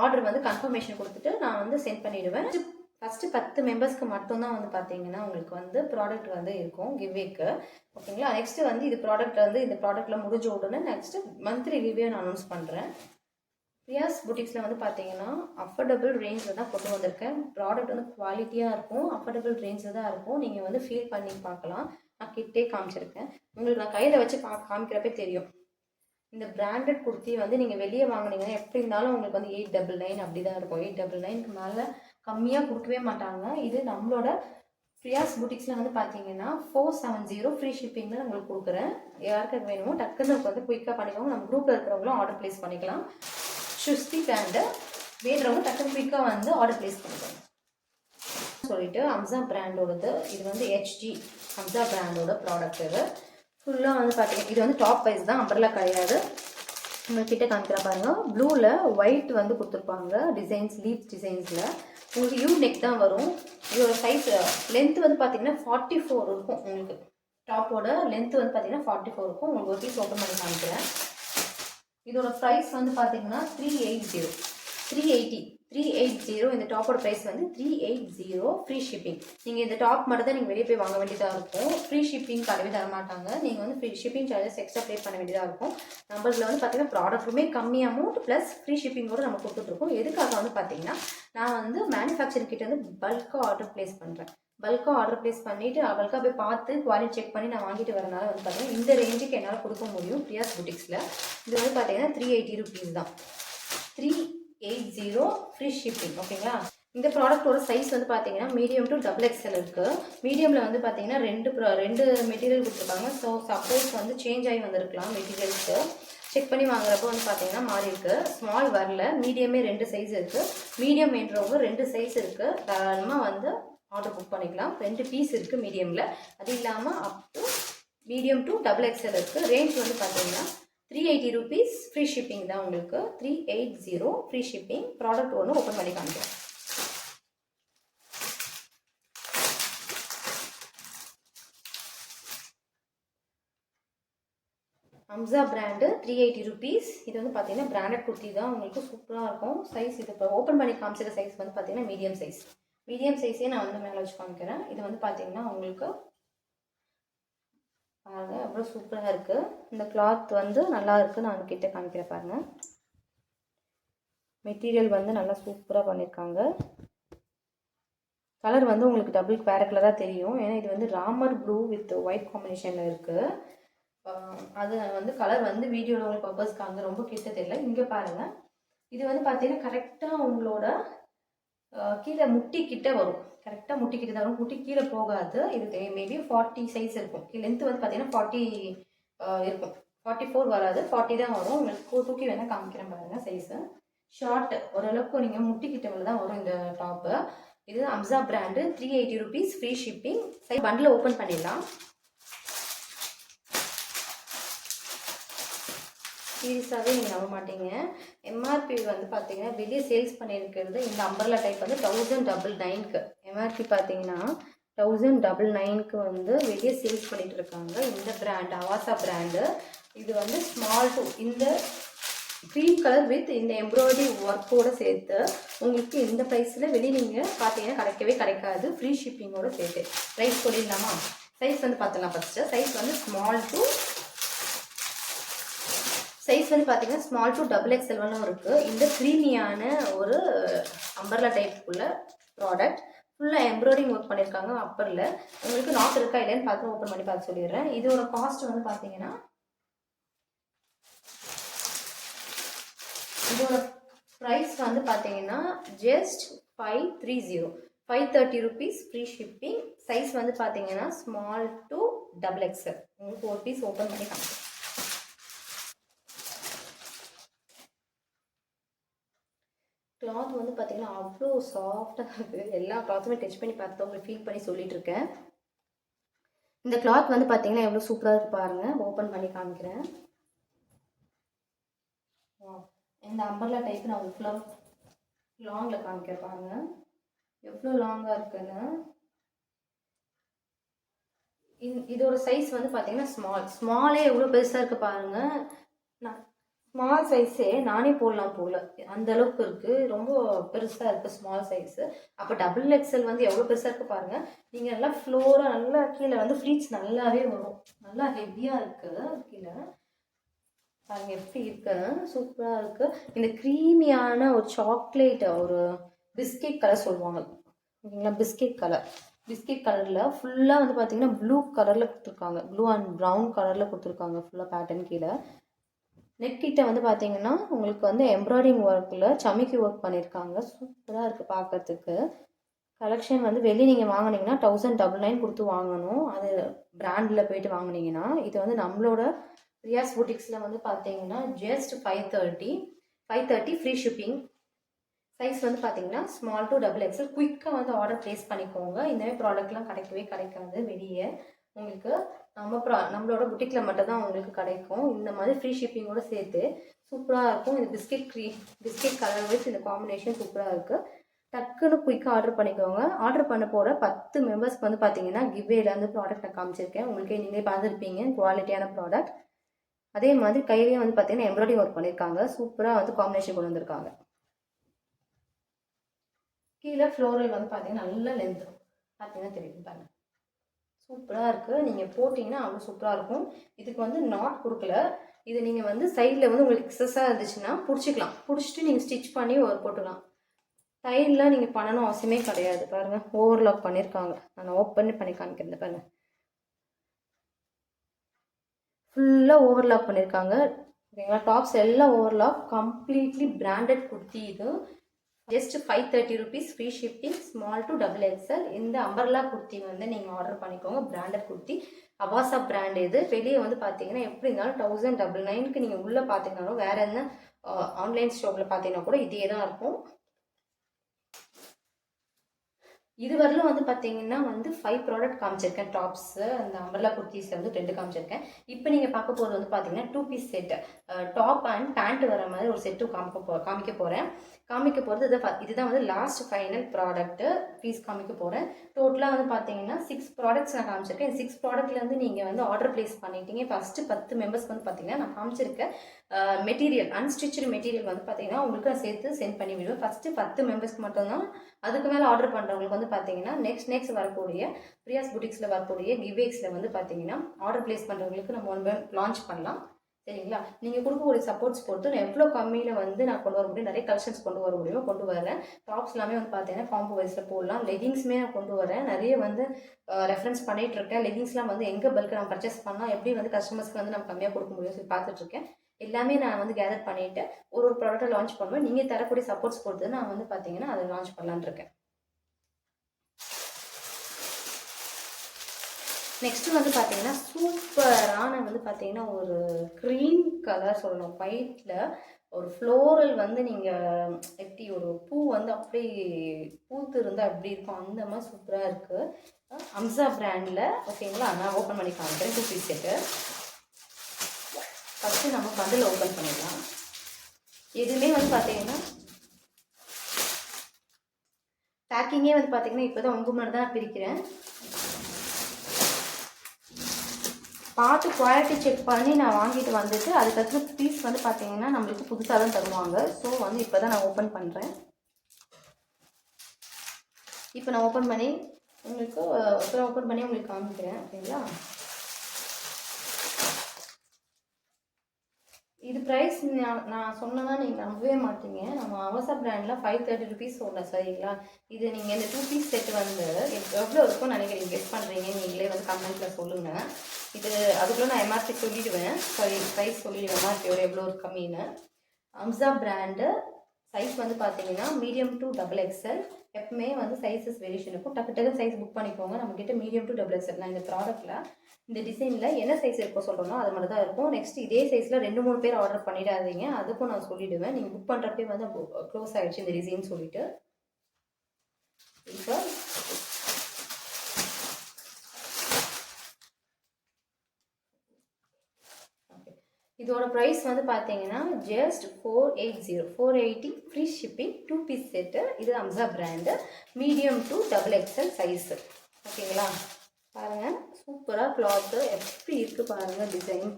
ஆர்டர் வந்து கன்ஃபர்மேஷன் கொடுத்துட்டு நான் வந்து சென்ட் பண்ணிவிடுவேன். ஃபஸ்ட்டு 10 மெம்பர்ஸ்க்கு மட்டும்தான் வந்து பார்த்தீங்கன்னா உங்களுக்கு வந்து ப்ராடக்ட் வந்து இருக்கும் கிவ்வேக்கு. ஓகேங்களா. நெக்ஸ்ட்டு வந்து இது ப்ராடக்ட் வந்து இந்த ப்ராடக்ட்டில் முடிஞ்ச உடனே நெக்ஸ்ட்டு மந்த்லி ரிவ்யூ நான் அனௌன்ஸ் பண்ணுறேன். பிரியாஸ் புட்டிக்ஸில் வந்து பார்த்தீங்கன்னா அஃபோர்டபுள் ரேஞ்சில் தான் கொண்டு வந்திருக்கேன். ப்ராடக்ட் வந்து குவாலிட்டியாக இருக்கும், அஃபோர்டபுள் ரேஞ்சில் தான் இருக்கும். நீங்கள் வந்து ஃபீல் பண்ணி பார்க்கலாம். நான் கிட்டே காமிச்சிருக்கேன். உங்களுக்கு நான் கையில் வச்சு காமிக்கிறப்பே தெரியும். இந்த பிராண்டட் குர்த்தி வந்து நீங்கள் வெளியே வாங்கினீங்கன்னா எப்படி இருந்தாலும் உங்களுக்கு வந்து 899 அப்படி தான் இருக்கும். 899க்கு மேலே கம்மியாக கொடுக்கவே மாட்டாங்க. இது நம்மளோட பிரியாஸ் புட்டிக்ஸில் வந்து பார்த்தீங்கன்னா 470 ஃப்ரீ ஷிப்பிங்கில் உங்களுக்கு கொடுக்குறேன். யாருக்கு வேணுமோ டக்குன்னு வந்து குயிக்காக பண்ணிக்கோங்க. நம்ம குரூப்பில் இருக்கிறவங்களும் ஆர்டர் ப்ளேஸ் பண்ணிக்கலாம். சுஸ்தி பிராண்டு வேணுறவங்க டக்குன்னு குயிக்காக வந்து ஆர்டர் ப்ளேஸ் பண்ணிக்கோங்க. சொல்லிட்டு அம்சா பிராண்டோடது இது வந்து HG அம்சா பிராண்டோட ப்ராடக்ட். இது ஃபுல்லாக வந்து பார்த்தீங்கன்னா இது வந்து டாப் வைஸ் தான், அம்பர்லா கிடையாது. உங்கள்கிட்ட காமிக்கிற பாருங்க. ப்ளூவில் ஒயிட் வந்து கொடுத்துருப்பாங்க டிசைன்ஸ், லீவ்ஸ் டிசைன்ஸில். உங்களுக்கு யூ நெக் தான் வரும். இதோட சைஸ் லென்த் வந்து பார்த்தீங்கன்னா 44 இருக்கும். உங்களுக்கு டாப்போட லென்த் வந்து பார்த்தீங்கன்னா 44 இருக்கும். உங்களுக்கு ஒரு பீஸ் ஓப்பன் பண்ணி காமிக்கிறேன். இதோட ப்ரைஸ் வந்து பார்த்தீங்கன்னா 380 இந்த டாப்போட ப்ரைஸ் வந்து 380 ஃப்ரீ ஷிப்பிங். நீங்கள் இந்த டாப் மட்டும் தான் நீங்கள் வெளியே போய் வாங்க வேண்டியதாக இருக்கும். ஃப்ரீ ஷிப்பிங் தரவே தர மாட்டாங்க. நீங்கள் வந்து free shipping charges extra pay பண்ண வேண்டியதாக இருக்கும். நம்மளில் வந்து பார்த்தீங்கன்னா ப்ராடக்ட்டுமே கம்மி அமௌண்ட் ப்ளஸ் ஃப்ரீ ஷிப்பிங்கோடு நம்ம கொடுத்துட்ருக்கோம். எதுக்காக வந்து பார்த்தீங்கன்னா நான் வந்து மேனுஃபேக்சரிங் கிட்ட வந்து பல்காக ஆர்டர் ப்ளேஸ் பண்ணுறேன். பல்காக ஆர்டர் ப்ளேஸ் பண்ணிவிட்டு பல்காக போய் பார்த்து குவாலிட்டி செக் பண்ணி நான் வாங்கிட்டு வரனால வந்து பார்த்தீங்கன்னா இந்த ரேஞ்சுக்கு என்னால் கொடுக்க முடியும் பிரியாஸ் புட்டிக்ஸில். இது வந்து பார்த்தீங்கன்னா 380 ருபீஸ் தான். 380 ஃப்ரீ ஷிப்பிங். ஓகேங்களா. இந்த ப்ராடக்ட்டோட சைஸ் வந்து பார்த்தீங்கன்னா மீடியம் டு XXL இருக்குது. மீடியமில் வந்து பார்த்தீங்கன்னா ரெண்டு மெட்டீரியல் கொடுத்துருக்காங்க. ஸோ சப்போஸ் வந்து சேஞ்ச் ஆகி வந்திருக்கலாம் மெட்டீரியல்ஸு. செக் பண்ணி வாங்குறப்போ வந்து பார்த்தீங்கன்னா மாறி இருக்குது. ஸ்மால் வரல, மீடியமே 2 சைஸ் இருக்குது. மீடியம் என்றவங்க 2 சைஸ் இருக்குது. தாராளமாக வந்து ஆர்டர் புக் பண்ணிக்கலாம். 2 பீஸ் இருக்குது மீடியமில். அது இல்லாமல் up to medium to XXL இருக்குது. ரேஞ்ச் வந்து பார்த்தீங்கன்னா 380 ருபீஸ் ஃப்ரீ ஷிப்பிங் தான் உங்களுக்கு. 380 ஃப்ரீ ஷிப்பிங். ப்ராடக்ட் ஒன்று ஓப்பன் பண்ணி காமிக்கிறேன். Amsa brand 380 rupees. இது வந்து பார்த்தீங்கன்னா பிராண்டட் குர்த்தி தான், உங்களுக்கு சூப்பராக இருக்கும். சைஸ் இது இப்போ ஓப்பன் பண்ணி காமிச்சிருக்க சைஸ் வந்து பார்த்தீங்கன்னா மீடியம் சைஸ். மீடியம் சைஸே நான் வந்து மேலே வச்சு காமிக்கிறேன். இது வந்து பார்த்தீங்கன்னா உங்களுக்கு பாருங்கள் அவ்வளோ சூப்பராக இருக்குது. இந்த கிளாத் வந்து நல்லா இருக்குது. நான் கிட்ட காமிக்கிறேன் பாருங்கள். மெட்டீரியல் வந்து நல்லா சூப்பராக பண்ணியிருக்காங்க. கலர் வந்து உங்களுக்கு டபுள் பேர கலராக தெரியும். ஏன்னா இது வந்து ராமர் ப்ளூ வித் ஒயிட் காம்பினேஷனில் இருக்குது. அது வந்து கலர் வந்து வீடியோவில் உங்களுக்கு பர்பஸ்க்காக ரொம்ப கிட்ட தெரியல. இங்கே பாருங்கள். இது வந்து பார்த்தீங்கன்னா கரெக்டாக உங்களோட கீழே முட்டி கிட்ட வரும். கரெக்டாக முட்டி கிட்ட தான் வரும். முட்டி கீழே போகாது. இது மேபி 40 சைஸ் இருக்கும். லென்த் வந்து பார்த்தீங்கன்னா 40 இருக்கும். 44 வராது, 40 தான் வரும். உங்களுக்கு தூக்கி வேணால் காமிக்கிறேன் பாருங்கள் சைஸு. ஷார்ட் ஓரளவுக்கு நீங்கள் முட்டி கிட்ட தான் வரும் இந்த டாப்பு. இது அம்சா brand 380 rupees free shipping. Size bundle open பண்ணிடலாம். சீரியஸாகவே நீங்கள் நம்ப மாட்டீங்க. எம்ஆர்பி வந்து பார்த்தீங்கன்னா வெளியே சேல்ஸ் பண்ணியிருக்கிறது இந்த அம்பர்லா டைப் வந்து 1099க்கு. எம்ஆர்பி பார்த்தீங்கன்னா 1099க்கு வந்து வெளியே சேல்ஸ் பண்ணிட்டு இருக்காங்க. இந்த பிராண்ட் அவாசா பிராண்டு. இது வந்து ஸ்மால் டு இந்த க்ரீன் கலர் வித் இந்த எம்ப்ராய்டரி ஒர்க்கோடு சேர்த்து உங்களுக்கு இந்த ப்ரைஸில் வெளியே நீங்கள் பார்த்தீங்கன்னா கிடைக்காது. ஃப்ரீ ஷிப்பிங்கோடு சேர்த்து ப்ரைஸ் சொல்லிடலாமா? சைஸ் வந்து பார்த்துலாம் ஃபஸ்ட்டு. சைஸ் வந்து ஸ்மால் டு XXL இருக்குது. இந்த க்ரீமியான ஒரு அம்பர்லா டைப்புக்குள்ள ப்ராடக்ட். ஃபுல்லாக எம்ப்ராய்டிங் ஒர்க் பண்ணியிருக்காங்க அப்பரில். உங்களுக்கு நாட் இருக்கா இல்லைன்னு பார்த்து ஓப்பன் பண்ணி பார்த்து சொல்லிடுறேன். இதோட காஸ்ட் வந்து பார்த்தீங்கன்னா இதோட ப்ரைஸ் வந்து பார்த்தீங்கன்னா just 530 rupees free shipping. Size வந்து பார்த்தீங்கன்னா ஸ்மால் டு XXL. உங்களுக்கு ஒரு பீஸ் ஓப்பன் பண்ணி காமிக்கிறேன். கிளாத் வந்து பார்த்தீங்கன்னா அவ்வளோ சாஃப்டாக இருக்குது. எல்லா கிளாத்துமே டச் பண்ணி பார்த்து உங்களுக்கு ஃபீல் பண்ணி சொல்லிட்டு இருக்கேன். இந்த கிளாத் வந்து பார்த்தீங்கன்னா எவ்வளோ சூப்பராக இருக்கு பாருங்கள். ஓப்பன் பண்ணி காமிக்கிறேன். இந்த அம்பர்லா டைப் நான் உங்களுக்கு ஃபுல்லாக லாங்கில் காமிக்கிறேன் பாருங்கள் எவ்வளோ லாங்காக இருக்குன்னு. இதோட சைஸ் வந்து பார்த்தீங்கன்னா ஸ்மாலே எவ்வளோ பெருசாக இருக்குது பாருங்கள். நான் ஸ்மால் சைஸே நானே போடலாம் போல அந்த அளவுக்கு இருக்குது. ரொம்ப பெருசாக இருக்குது ஸ்மால் சைஸு. அப்போ டபுள் எக்ஸல் வந்து எவ்வளோ பெருசாக இருக்குது பாருங்கள். நீங்கள் நல்லா ஃப்ளோராக நல்லா கீழே வந்து ஃப்ளீட்ஸ் நல்லாவே வரும். நல்லா ஹெவியாக இருக்குது கீழே பாருங்க எப்படி இருக்கு. சூப்பராக இருக்குது. இந்த க்ரீமியான ஒரு சாக்லேட் ஒரு பிஸ்கெட் கலர் சொல்லுவாங்க ஓகேங்களா. பிஸ்கெட் கலரில் ஃபுல்லாக வந்து பார்த்தீங்கன்னா ப்ளூ கலரில் கொடுத்துருக்காங்க. ப்ளூ அண்ட் ப்ரௌன் கலரில் கொடுத்துருக்காங்க ஃபுல்லாக பேட்டர்ன். கீழே நெக்கிட்ட வந்து பார்த்தீங்கன்னா உங்களுக்கு வந்து எம்ப்ராய்டிங் ஒர்க்கில் சமிக்கி ஒர்க் பண்ணியிருக்காங்க. சூப்பராக இருக்குது பார்க்கறதுக்கு. கலெக்ஷன் வந்து வெளியே நீங்கள் வாங்கினீங்கன்னா 1099 கொடுத்து வாங்கணும். அது பிராண்டில் போயிட்டு வாங்கினீங்கன்னா. இது வந்து நம்மளோட ரியாஸ் புட்டிக்ஸில் வந்து பார்த்தீங்கன்னா ஜஸ்ட் 530 ஃப்ரீ ஷிப்பிங். சைஸ் வந்து பார்த்தீங்கன்னா ஸ்மால் டு டபுள் எக்ஸல். குயிக்காக வந்து ஆர்டர் ப்ளேஸ் பண்ணிக்கோங்க. இந்தமாதிரி ப்ராடக்ட்லாம் கிடைக்காது வெளியே. உங்களுக்கு நம்மளோட புட்டிக்கில் மட்டும்தான் உங்களுக்கு கிடைக்கும். இந்த மாதிரி ஃப்ரீ ஷிப்பிங்கோடு சேர்த்து சூப்பராக இருக்கும். இந்த பிஸ்கெட் கலர் வைஸ் இந்த காம்பினேஷன் சூப்பராக இருக்குது. டக்குன்னு குயிக்காக ஆர்டர் பண்ணிக்கோங்க. ஆர்டர் பண்ண போகிற 10 மெம்பர்ஸ்க்கு வந்து பார்த்தீங்கன்னா கிவ்வேலேருந்து ப்ராடக்ட் நான் காமிச்சிருக்கேன். உங்களுக்கே நீங்களே பார்த்துருப்பீங்க குவாலிட்டியான ப்ராடக்ட். அதே மாதிரி கையிலேயே வந்து பார்த்தீங்கன்னா எம்ப்ராய்டிங் ஒர்க் பண்ணியிருக்காங்க. சூப்பராக வந்து காம்பினேஷன் கொண்டு வந்திருக்காங்க. கீழே ஃப்ளோரல் வந்து பார்த்தீங்கன்னா நல்ல லென்த் பார்த்தீங்கன்னா தெரியும் பாருங்க. சூப்பராக இருக்குது. நீங்கள் போட்டிங்கன்னா அவ்வளோ சூப்பராக இருக்கும். இதுக்கு வந்து நாட் கொடுக்கல. இது நீங்கள் வந்து சைடில் வந்து உங்களுக்கு எக்ஸஸாக இருந்துச்சுன்னா பிடிச்சிட்டு நீங்கள் ஸ்டிச் பண்ணி போட்டுக்கலாம். டைல்லாம் நீங்கள் பண்ணணும் அவசியமே கிடையாது. பாருங்கள் ஓவர்லாக் பண்ணியிருக்காங்க. நான் ஓப்பன் பண்ணி காமிக்கிறேன் பாருங்கள். ஃபுல்லாக ஓவர்லாக் பண்ணியிருக்காங்க ஓகேங்களா. டாப்ஸ் எல்லாம் ஓவர்லாக். Completely branded kurti. இது just 530 rupees free shipping. Small to double XL. இந்த அம்பர்லா குர்த்தி வந்து நீங்கள் ஆர்டர் பண்ணிக்கோங்க. Branded kurti Avaasa brand. இது வெளியே வந்து பார்த்தீங்கன்னா எப்படி இருந்தாலும் 1099க்கு நீங்கள் உள்ளே பார்த்தீங்கன்னாலும் வேறு என்ன ஆன்லைன் ஷாப்பில் பார்த்தீங்கன்னா கூட இதே தான் இருக்கும். இதுவரையிலும் வந்து பார்த்தீங்கன்னா வந்து 5 ப்ராடக்ட் காமிச்சிருக்கேன். டாப்ஸு அந்த அம்பர்லா குர்த்திஸில் வந்து 2 காமிச்சிருக்கேன். இப்போ நீங்கள் பார்க்க போகிறது வந்து பார்த்தீங்கன்னா 2 piece set. Top and pant வர மாதிரி ஒரு செட்டு காமிக்க போகிறேன். இதுதான் வந்து லாஸ்ட் ஃபைனல் ப்ராடக்ட்டு பீஸ் காமிக்க போகிறேன். டோட்டலாக வந்து பார்த்தீங்கன்னா 6 ப்ராடக்ட்ஸ் நான் காமிச்சிருக்கேன். 6 ப்ராடக்ட்லேருந்து நீங்கள் வந்து ஆர்டர் ப்ளேஸ் பண்ணிட்டீங்க. ஃபஸ்ட்டு 10 மெம்பர்ஸ்க்கு வந்து பார்த்தீங்கன்னா நான் காமிச்சிருக்கேன் மெட்டீரியல் அன்ஸ்டிச்சு மெட்டீரியல் வந்து பார்த்தீங்கன்னா உங்களுக்கு நான் சேர்த்து சென்ட் பண்ணி விடுவேன். ஃபஸ்ட்டு 10 மெம்பர்ஸ்க்கு மட்டும்தான். அதுக்கு மேலே ஆர்டர் பண்ணுறவங்களுக்கு வந்து பார்த்தீங்கன்னா நெக்ஸ்ட் வரக்கூடிய பிரியாஸ் புட்டிக்ஸில் வரக்கூடிய கிவ்வேக்ஸில் வந்து பார்த்தீங்கன்னா ஆர்டர் ப்ளேஸ் பண்ணுறவங்களுக்கு நம்ம ஒன்று லான்ச் பண்ணலாம். சரிங்களா. நீங்கள் கொடுக்கக்கூடிய சப்போர்ட்ஸ் பொறுத்து நான் எவ்வளோ கம்மியில் வந்து நான் கொண்டு வர முடியும். நிறைய கலெக்ஷன்ஸ் கொண்டு வர முடியுமோ கொண்டு வரேன். டாப்ஸ் எல்லாமே வந்து பார்த்தீங்கன்னா காம்போ வைஸில் போடலாம். லெகிங்ஸுமே நான் கொண்டு வரேன். நிறைய வந்து ரெஃபரன்ஸ் பண்ணிகிட்டு இருக்கேன். லெகிங்ஸ்லாம் வந்து எங்கே பல்க்கு நான் பர்ச்சேஸ் பண்ணால் எப்படி வந்து கஸ்டமர்ஸ்க்கு வந்து நம்ம கம்மியாக கொடுக்க முடியும்னு சொல்லி பார்த்துட்ருக்கேன். எல்லாமே நான் வந்து கேதர் பண்ணிவிட்டு ஒரு ப்ராடக்ட்டை லான்ச் பண்ணுவேன். நீங்கள் தரக்கூடிய சப்போர்ட்ஸ் பொறுத்து நான் வந்து பார்த்தீங்கன்னா அதை லான்ச் பண்ணலான்னு இருக்கேன். நெக்ஸ்ட்டு வந்து பார்த்தீங்கன்னா சூப்பரான வந்து பார்த்தீங்கன்னா ஒரு க்ரீம் கலர் சொல்லணும். ஒயிட்டில் ஒரு ஃப்ளோரல் வந்து நீங்கள் எப்படி ஒரு பூ வந்து அப்படி பூத்து இருந்தால் எப்படி இருக்கும் அந்த மாதிரி சூப்பராக இருக்குது. அம்சா பிராண்டில் ஓகேங்களா. நான் ஓப்பன் பண்ணி காமிக்கிறேன். 2 பீஸ் செட்டு. ஃபஸ்ட்டு நம்ம பண்டில் ஓப்பன் பண்ணிடலாம். எதுவுமே வந்து பார்த்தீங்கன்னா பேக்கிங்கே வந்து பார்த்தீங்கன்னா இப்போ தான் உங்கள் மாதிரி தான் பிரிக்கிறேன். பார்த்து குவாலிட்டி செக் பண்ணி நான் வாங்கிட்டு வந்துட்டு அதுக்கப்புறம் பீஸ் வந்து பார்த்தீங்கன்னா நம்மளுக்கு புதுசாக தான் தருவாங்க. ஸோ வந்து இப்போ தான் நான் ஓப்பன் பண்ணுறேன். இப்போ நான் ஓப்பன் பண்ணி உங்களுக்கு காமிக்கிறேன் ஓகேங்களா. இது ப்ரைஸ் நான் சொன்னதான் நீங்கள் நம்பவே மாட்டீங்க. நம்ம அவசா பிராண்டில் 530 rupees சொன்னேன் சரிங்களா. இது நீங்கள் இந்த 2 பீஸ் செட்டு வந்து எவ்வளோ இருக்கும்னு நினைக்கிறீங்க கெஸ் பண்ணுறீங்க நீங்களே வந்து கமெண்ட்டில் சொல்லுங்கள். இது அதுக்குள்ளே நான் எம்ஆர்பி சொல்லிவிடுவேன். சாரி ப்ரைஸ் சொல்லிவிடுவேன் எம்ஆர்பியோட எவ்வளோ கம்மின்னு. அம்சா பிராண்டு சைஸ் வந்து பார்த்தீங்கன்னா மீடியம் டு டபுள் எக்ஸ்எல். எப்பவுமே வந்து சைஸஸ் வேரியேஷன் இருக்கும். டக்கு டக்கு சைஸ் புக் பண்ணிக்கோங்க. நம்மக்கிட்ட மீடியம் டு டபுள் எக்ஸ்எல். நான் இந்த ப்ராடக்ட்டில் இந்த டிசைனில் என்ன சைஸ் இருக்கோ சொல்கிறோன்னா அது மட்டும் தான் இருக்கும். நெக்ஸ்ட் இதே சைஸில் 2-3 பேர் ஆர்டர் பண்ணிடாதீங்க. அதுக்கும் நான் சொல்லிவிடுவேன். நீங்கள் புக் பண்ணுறப்பே வந்து க்ளோஸ் ஆகிடுச்சு இந்த டிசைன் சொல்லிவிட்டு. இப்போ இதோட ப்ரைஸ் வந்து பார்த்தீங்கன்னா just 480 free shipping 2 piece set. இது அம்சா brand, medium to double XL size. ஓகேங்களா, பாருங்கள் சூப்பராக கிளாத்து எப்படி இருக்குது பாருங்கள். டிசைன்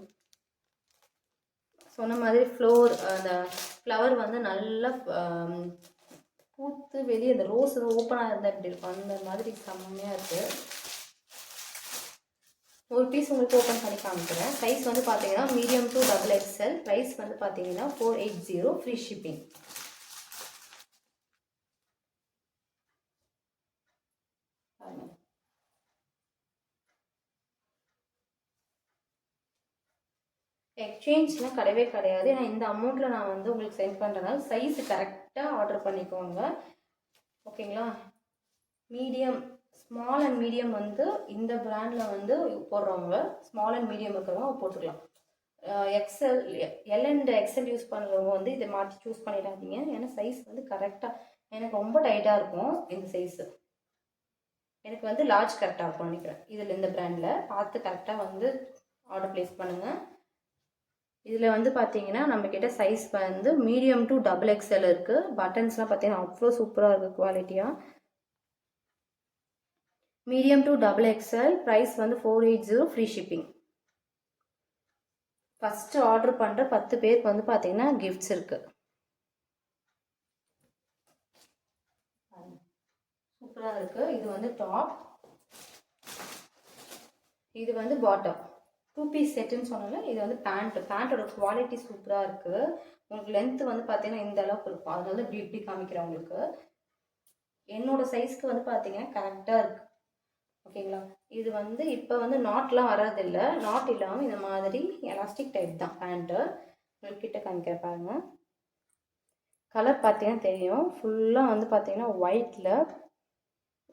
சொன்ன மாதிரி அந்த ஃப்ளவர் வந்து நல்லா பூத்து வெளியே அந்த ரோஸ் ஓப்பனாக இருந்தால் எப்படி இருக்கும் அந்த மாதிரி செம்மையாக இருக்குது. ஒரு பீஸ் உங்களுக்கு ஓப்பன் பண்ணி காமிக்கிறேன். சைஸ் வந்து பார்த்தீங்கன்னா medium to double XL. Price வந்து பார்த்தீங்கன்னா 480 ஃப்ரீ ஷிப்பிங். எக்ஸ்சேஞ்ச்லாம் கிடையவே கிடையாது. ஏன்னா இந்த அமௌண்ட்டில் நான் வந்து உங்களுக்கு சென்ட் பண்ணுறதுனால சைஸ் கரெக்டாக ஆர்டர் பண்ணிக்கோங்க. ஓகேங்களா, மீடியம் ஸ்மால் அண்ட் மீடியம் வந்து இந்த பிராண்டில் வந்து போடுறவங்க ஸ்மால் அண்ட் மீடியம் இருக்கிறவங்க போட்டுக்கலாம். XL L and XL use பண்ணுறவங்க வந்து இதை மாற்றி சூஸ் பண்ணிடாதீங்க. ஏன்னா சைஸ் வந்து கரெக்டாக எனக்கு ரொம்ப டைட்டாக இருக்கும். இந்த சைஸு எனக்கு வந்து லார்ஜ் கரெக்டாக இருக்கும் நினைக்கிறேன். இதில் இந்த பிராண்டில் பார்த்து கரெக்டாக வந்து ஆர்டர் ப்ளேஸ் பண்ணுங்கள். இதில் வந்து பார்த்தீங்கன்னா நம்மக்கிட்ட சைஸ் வந்து மீடியம் டு டபுள் எக்ஸ்எல் இருக்குது. பட்டன்ஸ்லாம் பார்த்தீங்கன்னா அவ்வளோ சூப்பராக இருக்குது குவாலிட்டியாக. Medium to double XL. Price வந்து 480 ஃப்ரீ ஷிப்பிங். ஃபஸ்ட்டு ஆர்டர் பண்ணுற 10 பேருக்கு வந்து பார்த்தீங்கன்னா கிஃப்ட்ஸ் இருக்குது. சூப்பராக இருக்குது. இது வந்து டாப், இது வந்து பாட்டம். 2 பீஸ் செட்டுன்னு சொன்னால இது வந்து பேண்ட்டோட குவாலிட்டி சூப்பராக இருக்குது. உங்களுக்கு லென்த்து வந்து பார்த்தீங்கன்னா இந்த அளவுக்கு இருக்கும். அதனால இப்படி காமிக்கிறேன் உங்களுக்கு. என்னோட சைஸ்க்கு வந்து பார்த்தீங்கன்னா கரெக்டாக இருக்குது. ஓகேங்களா, இது வந்து இப்போ வந்து நாட்லாம் வராதில்லை. நாட் இல்லாமல் இந்த மாதிரி எலாஸ்டிக் டைப் தான் பேண்ட்டு. உங்களுக்கு கிட்ட காமிக்கிற பாருங்க. கலர் பார்த்தீங்கன்னா தெரியும். ஃபுல்லாக வந்து பார்த்தீங்கன்னா ஒயிட்டில்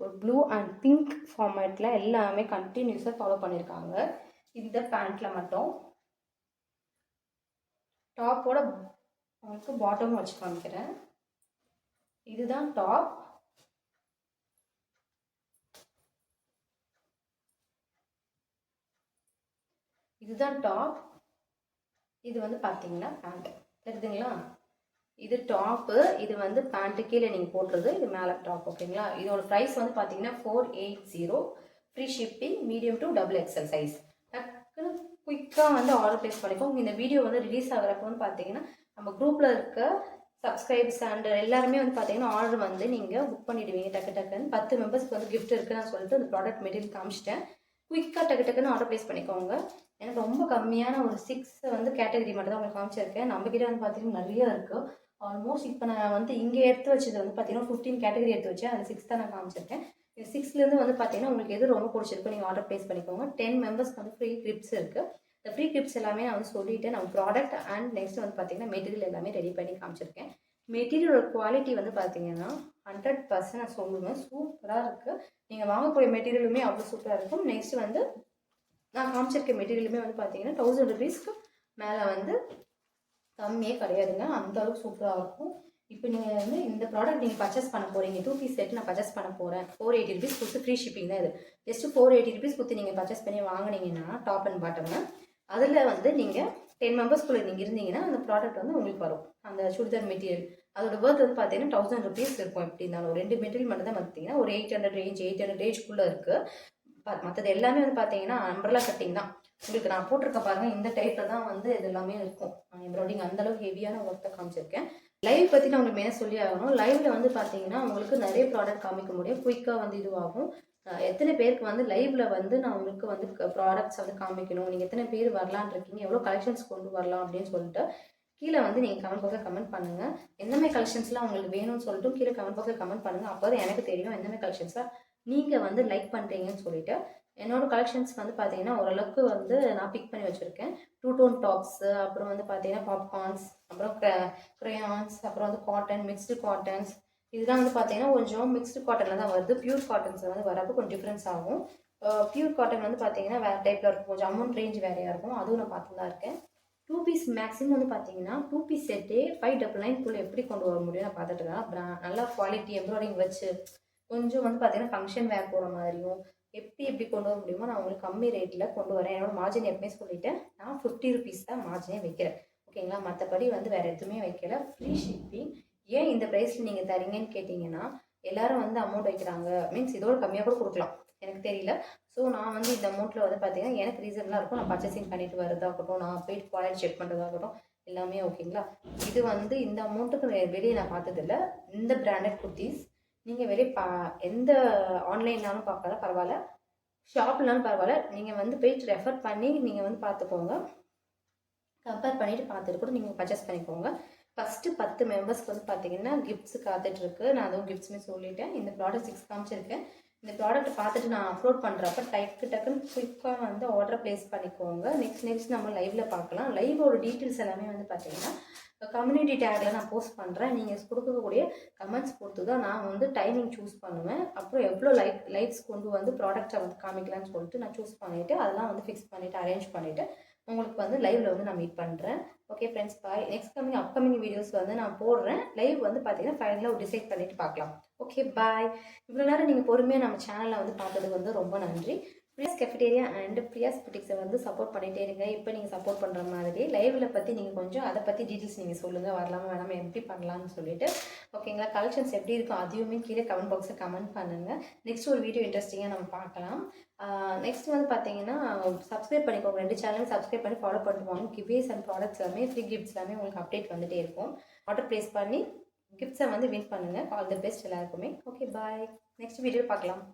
ஒரு ப்ளூ அண்ட் பிங்க் ஃபார்மேட்டில் எல்லாமே கண்டினியூஸாக ஃபாலோ பண்ணியிருக்காங்க. இந்த பேண்ட்டில் மட்டும் டாப்போட உங்களுக்கு பாட்டமும் வச்சு காமிக்கிறேன். இதுதான் டாப். இதுதான் டாப். இது வந்து பார்த்தீங்கன்னா பேண்ட் தெரியுதுங்களா. இது டாப்பு, இது வந்து பேண்ட்டு கீழே நீங்கள் போட்டுறது, இது மேலே டாப். ஓகேங்களா, இதோட ப்ரைஸ் வந்து பார்த்தீங்கன்னா 480 free shipping. Medium to double XL size. டக்குன்னு குயிக்காக வந்து ஆர்டர் ப்ளேஸ் பண்ணிக்கோங்க. இந்த வீடியோ வந்து ரிலீஸ் ஆகிறப்ப வந்து பார்த்தீங்கன்னா நம்ம குரூப்பில் இருக்க சப்ஸ்கிரைப்ஸ் அண்ட் எல்லாருமே வந்து பார்த்தீங்கன்னா ஆர்டர் வந்து நீங்கள் புக் பண்ணிவிடுவீங்க டக்குன்னு. 10 மெம்பர்ஸ்க்கு வந்து கிஃப்ட் இருக்குன்னு நான் சொல்லிட்டு அந்த ப்ராடக்ட் மெட்டீரியல் காமிச்சிட்டேன். குயிக்காக டக்குன்னு ஆர்டர் ப்ளேஸ் பண்ணிக்கோங்க. எனக்கு ரொம்ப கம்மியான ஒரு 6 வந்து கேட்டகரி மட்டும் தான் உங்களுக்கு காமிச்சிருக்கேன். நம்மக்கிட்ட வந்து பார்த்தீங்கன்னா நிறைய இருக்குது. ஆல்மோஸ்ட் இப்போ நான் வந்து இங்கே எடுத்து வச்சது வந்து பார்த்தீங்கன்னா 15 கேட்டகரி எடுத்து வச்சேன். அது 6 தான் நான் காமிச்சிருக்கேன். இந்த 6லேருந்து வந்து பார்த்தீங்கன்னா உங்களுக்கு எது ரொம்ப பிடிச்சிருக்கோ நீங்கள் ஆர்டர் ப்ளேஸ் பண்ணிக்கோங்க. 10 மெம்பர்ஸ்க்கு வந்து ஃப்ரீ கிஃப்ட்ஸ் இருக்குது. இந்த ஃப்ரீ கிஃப்ட்ஸ் எல்லாமே நான் வந்து சொல்லிவிட்டேன். நம்ம ப்ராடக்ட் அண்ட் நெக்ஸ்ட் வந்து பார்த்தீங்கன்னா மெட்டீரியல் எல்லாமே ரெடி பண்ணி காமிச்சிருக்கேன். மெட்டீரியலோட குவாலிட்டி வந்து பார்த்தீங்கன்னா 100% நான் சொல்லுவேன், சூப்பராக இருக்குது. நீங்கள் வாங்கக்கூடிய மெட்டீரியலுமே அவ்வளோ சூப்பராக இருக்கும். நெக்ஸ்ட் வந்து நான் காமிச்சிருக்க மெட்டீரியலுமே வந்து பார்த்தீங்கன்னா 1000 rupeesக்கு மேலே வந்து கம்மியே கிடையாதுங்க. அந்த அளவுக்கு சூப்பராக இருக்கும். இப்போ நீங்கள் வந்து இந்த ப்ராடக்ட் நீங்கள் பர்ச்சேஸ் பண்ண போகிறீங்க, 2 பீஸ் செட் நான் பர்ச்சேஸ் பண்ண போகிறேன். 480 rupees கொடுத்து ஃப்ரீ ஷிப்பிங் தான். இது ஜஸ்ட்டு 480 rupees கொடுத்து நீங்கள் பர்ச்சேஸ் பண்ணி வாங்கினீங்கன்னா டாப் அண்ட் பாட்டம்னு அதில் வந்து நீங்கள் 10 மெம்பர்ஸ்குள்ளே நீங்கள் இருந்தீங்கன்னா அந்த ப்ராடக்ட் வந்து உங்களுக்கு வரும். அந்த சுடிதார் மெட்டீரியல் அதோட ஒர்த் வந்து பார்த்தீங்கன்னா 1000 rupees இருக்கும். எப்படி இருந்தாலும் ஒரு 2 மெட்டீரியல் மட்டும் தான் பார்த்தீங்கன்னா ஒரு 800 ரேஞ்சுக்குள்ளே இருக்குது. மற்றது எல்லாமே வந்து பார்த்தீங்கன்னா அம்பர்லா கட்டிங் தான். உங்களுக்கு நான் போட்டிருக்க பாருங்க, இந்த டைப்பில் தான் வந்து இது எல்லாமே இருக்கும். எம்ப்ராய்டிங் அந்தளவுக்கு ஹெவியான ஒர்க்கை காமிச்சிருக்கேன். லைவ் பற்றி நான் உங்களுக்கு மெயினாக சொல்லி ஆகணும். லைவ்ல வந்து பார்த்தீங்கன்னா உங்களுக்கு நிறைய ப்ராடக்ட் காமிக்க முடியும். குயிக்காக வந்து இதுவாகும். எத்தனை பேருக்கு வந்து லைவ்ல வந்து நான் உங்களுக்கு வந்து ப்ராடக்ட்ஸ் வந்து காமிக்கணும், நீங்கள் எத்தனை பேர் வரலான் இருக்கீங்க, எவ்வளோ கலெக்ஷன்ஸ் கொண்டு வரலாம் அப்படின்னு சொல்லிட்டு கீழே வந்து நீங்கள் கமெண்ட் பாக்ஸில் கமெண்ட் பண்ணுங்கள். எந்தமாதிரி கலெக்ஷன்ஸ்லாம் உங்களுக்கு வேணும்னு சொல்லிட்டு கீழே கமெண்ட் பாக்ஸில் கமெண்ட் பண்ணுங்கள். அப்போ தான் எனக்கு தெரியும் எந்தமாதிரி கலெக்ஷன்ஸ்லாம் நீங்கள் வந்து லைக் பண்ணுறீங்கன்னு சொல்லிட்டு. என்னோட கலெக்ஷன்ஸ் வந்து பார்த்தீங்கன்னா ஓரளவுக்கு வந்து நான் பிக் பண்ணி வச்சுருக்கேன். 2 டோன் டாப்ஸு, அப்புறம் வந்து பார்த்தீங்கன்னா பாப்கார்ன்ஸ், அப்புறம் க்ரையான்ஸ், அப்புறம் வந்து காட்டன், மிக்ஸ்டு காட்டன்ஸ். இதெல்லாம் வந்து பார்த்தீங்கன்னா கொஞ்சம் மிக்ஸ்டு காட்டனில் தான் வருது. பியூர் காட்டன்ஸில் வந்து வரப்போ கொஞ்சம் டிஃப்ரென்ஸ் ஆகும். பியூர் காட்டன் வந்து பார்த்தீங்கன்னா வேறு டைப்பில் இருக்கும். கொஞ்சம் அமௌண்ட் ரேஞ்ச் வேறையாக இருக்கும். அதுவும் நான் பார்த்து தான் இருக்கேன். 2 பீஸ் மேக்ஸிமம் வந்து பார்த்தீங்கன்னா 2 பீஸ் செட்டே 599 எப்படி கொண்டு வர முடியும் நான் பார்த்துட்டு இருக்கேன். நல்லா குவாலிட்டி எம்ப்ராய்டிங் வச்சு கொஞ்சம் வந்து பார்த்தீங்கன்னா ஃபங்க்ஷன் வேர் போகிற மாதிரியும் எப்படி கொண்டு வர முடியுமோ நான் உங்களுக்கு கம்மி ரேட்டில் கொண்டு வரேன். என்னோட மார்ஜின் எப்பவுமே சொல்லிட்டேன், நான் 50 ருபீஸ் தான் மார்ஜினே வைக்கிறேன். ஓகேங்களா? மற்றபடி வந்து வேறு எதுவுமே வைக்கல. Free shipping. ஏன் இந்த ப்ரைஸில் நீங்கள் தரீங்கன்னு கேட்டிங்கன்னா, எல்லாரும் வந்து அமௌண்ட் வைக்கிறாங்க, மீன்ஸ் இதோட கம்மியாக கூட கொடுக்கலாம், எனக்கு தெரியல. ஸோ நான் வந்து இந்த அமௌண்ட்டில் வந்து பார்த்தீங்கன்னா எனக்கு ரீசனலாக இருக்கும். நான் பர்ச்சேசிங் பண்ணிட்டு வரதாகட்டும், நான் போயிட்டு குவாலிட்டி செக் பண்ணுறதாகட்டும் எல்லாமே ஓகேங்களா. இது வந்து இந்த அமௌண்ட்டுக்கு வெளியே நான் பார்த்ததில்ல. இந்த பிராண்டட் குர்த்திஸ் நீங்கள் வெளியே எந்த ஆன்லைன்லாலும் பார்க்கலாம் பரவாயில்ல, ஷாப்னாலும் பரவாயில்ல, நீங்கள் வந்து போயிட்டு ரெஃபர் பண்ணி நீங்கள் வந்து பார்த்துக்கோங்க. கம்பேர் பண்ணிவிட்டு பார்த்துட்டு கூட நீங்கள் பர்ச்சேஸ் பண்ணிக்கோங்க. ஃபஸ்ட்டு 10 மெம்பர்ஸ்க்கு வந்து பார்த்தீங்கன்னா கிஃப்ட்ஸு காத்துட்ருக்கு. நான் அதுவும் கிஃப்ட்ஸுமே சொல்லிட்டேன். இந்த ப்ராடக்ட் 6 காமிச்சிருக்கேன். இந்த ப்ராடக்ட் பார்த்துட்டு நான் அப்லோட் பண்ணுறப்ப டக்குன்னு குயிக்காக வந்து ஆர்டர் ப்ளேஸ் பண்ணிக்கோங்க. நெக்ஸ்ட் நம்ம லைவில் பார்க்கலாம். லைவோட டீட்டெயில்ஸ் எல்லாமே வந்து பார்த்தீங்கன்னா கம்யூனிட்டி டேக்கில் நான் போஸ்ட் பண்ணுறேன். நீங்கள் கொடுக்கக்கூடிய கமெண்ட்ஸ் பொறுத்து தான் நான் வந்து டைமிங் சூஸ் பண்ணுவேன். அப்புறம் எவ்வளோ லைவ்ஸ் கொண்டு வந்து ப்ராடக்டை வந்து காமிக்கலான்னு சொல்லிட்டு நான் சூஸ் பண்ணிவிட்டு அதெல்லாம் வந்து ஃபிக்ஸ் பண்ணிவிட்டு அரேஞ்ச் பண்ணிவிட்டு உங்களுக்கு வந்து லைவில் வந்து நான் மீட் பண்ணுறேன். ஓகே ஃப்ரெண்ட்ஸ், பாய். நெக்ஸ்ட் அப்கமிங் வீடியோஸ் வந்து நான் போடுறேன். லைவ் வந்து பார்த்தீங்கன்னா ஃபைனலாக டிசைட் பண்ணிவிட்டு பார்க்கலாம். Okay bye. இவ்வளோ நேரம் நீங்கள் பொறுமையாக நம்ம சேனலில் வந்து பார்த்ததுக்கு வந்து ரொம்ப நன்றி. பிரியாஸ் கெஃபிடேரியா அண்ட் பிரியாஸ் புட்டிக்ஸை வந்து சப்போர்ட் பண்ணிகிட்டே இருங்க. இப்போ நீங்கள் சப்போர்ட் பண்ணுற மாதிரி லைவில் பற்றி நீங்கள் கொஞ்சம் அதை பற்றி டீட்டெயில்ஸ் நீங்கள் சொல்லுங்கள், வரலாமா வேணாமல் எப்படி பண்ணலான்னு சொல்லிட்டு. ஓகேங்களா? கலெக்ஷன்ஸ் எப்படி இருக்கும் அதையுமே கீழே கமெண்ட் பாக்ஸில் கமெண்ட் பண்ணுங்கள். நெக்ஸ்ட் ஒரு வீடியோ இன்ட்ரெஸ்டிங்காக நம்ம பார்க்கலாம். நெக்ஸ்ட் வந்து பார்த்தீங்கன்னா சப்ஸ்கிரைப் பண்ணிக்கோங்க. 2 சேனல் சப்ஸ்கிரைப் பண்ணி ஃபாலோ பண்ணிட்டு வாங்க. கிவ்வேஸ் அண்ட் ப்ராடக்ட்ஸ் எல்லாமே ஃப்ரீ கிஃப்ட்ஸ் எல்லாமே உங்களுக்கு அப்டேட் வந்துகிட்டே இருக்கும். ஆர்டர் ப்ளேஸ் பண்ணி கிஃப்ட்ஸை வந்து வின் பண்ணுங்கள். ஆல் தி பெஸ்ட் எல்லாருக்குமே. Okay bye. நெக்ஸ்ட் வீடியோ பார்க்கலாம்.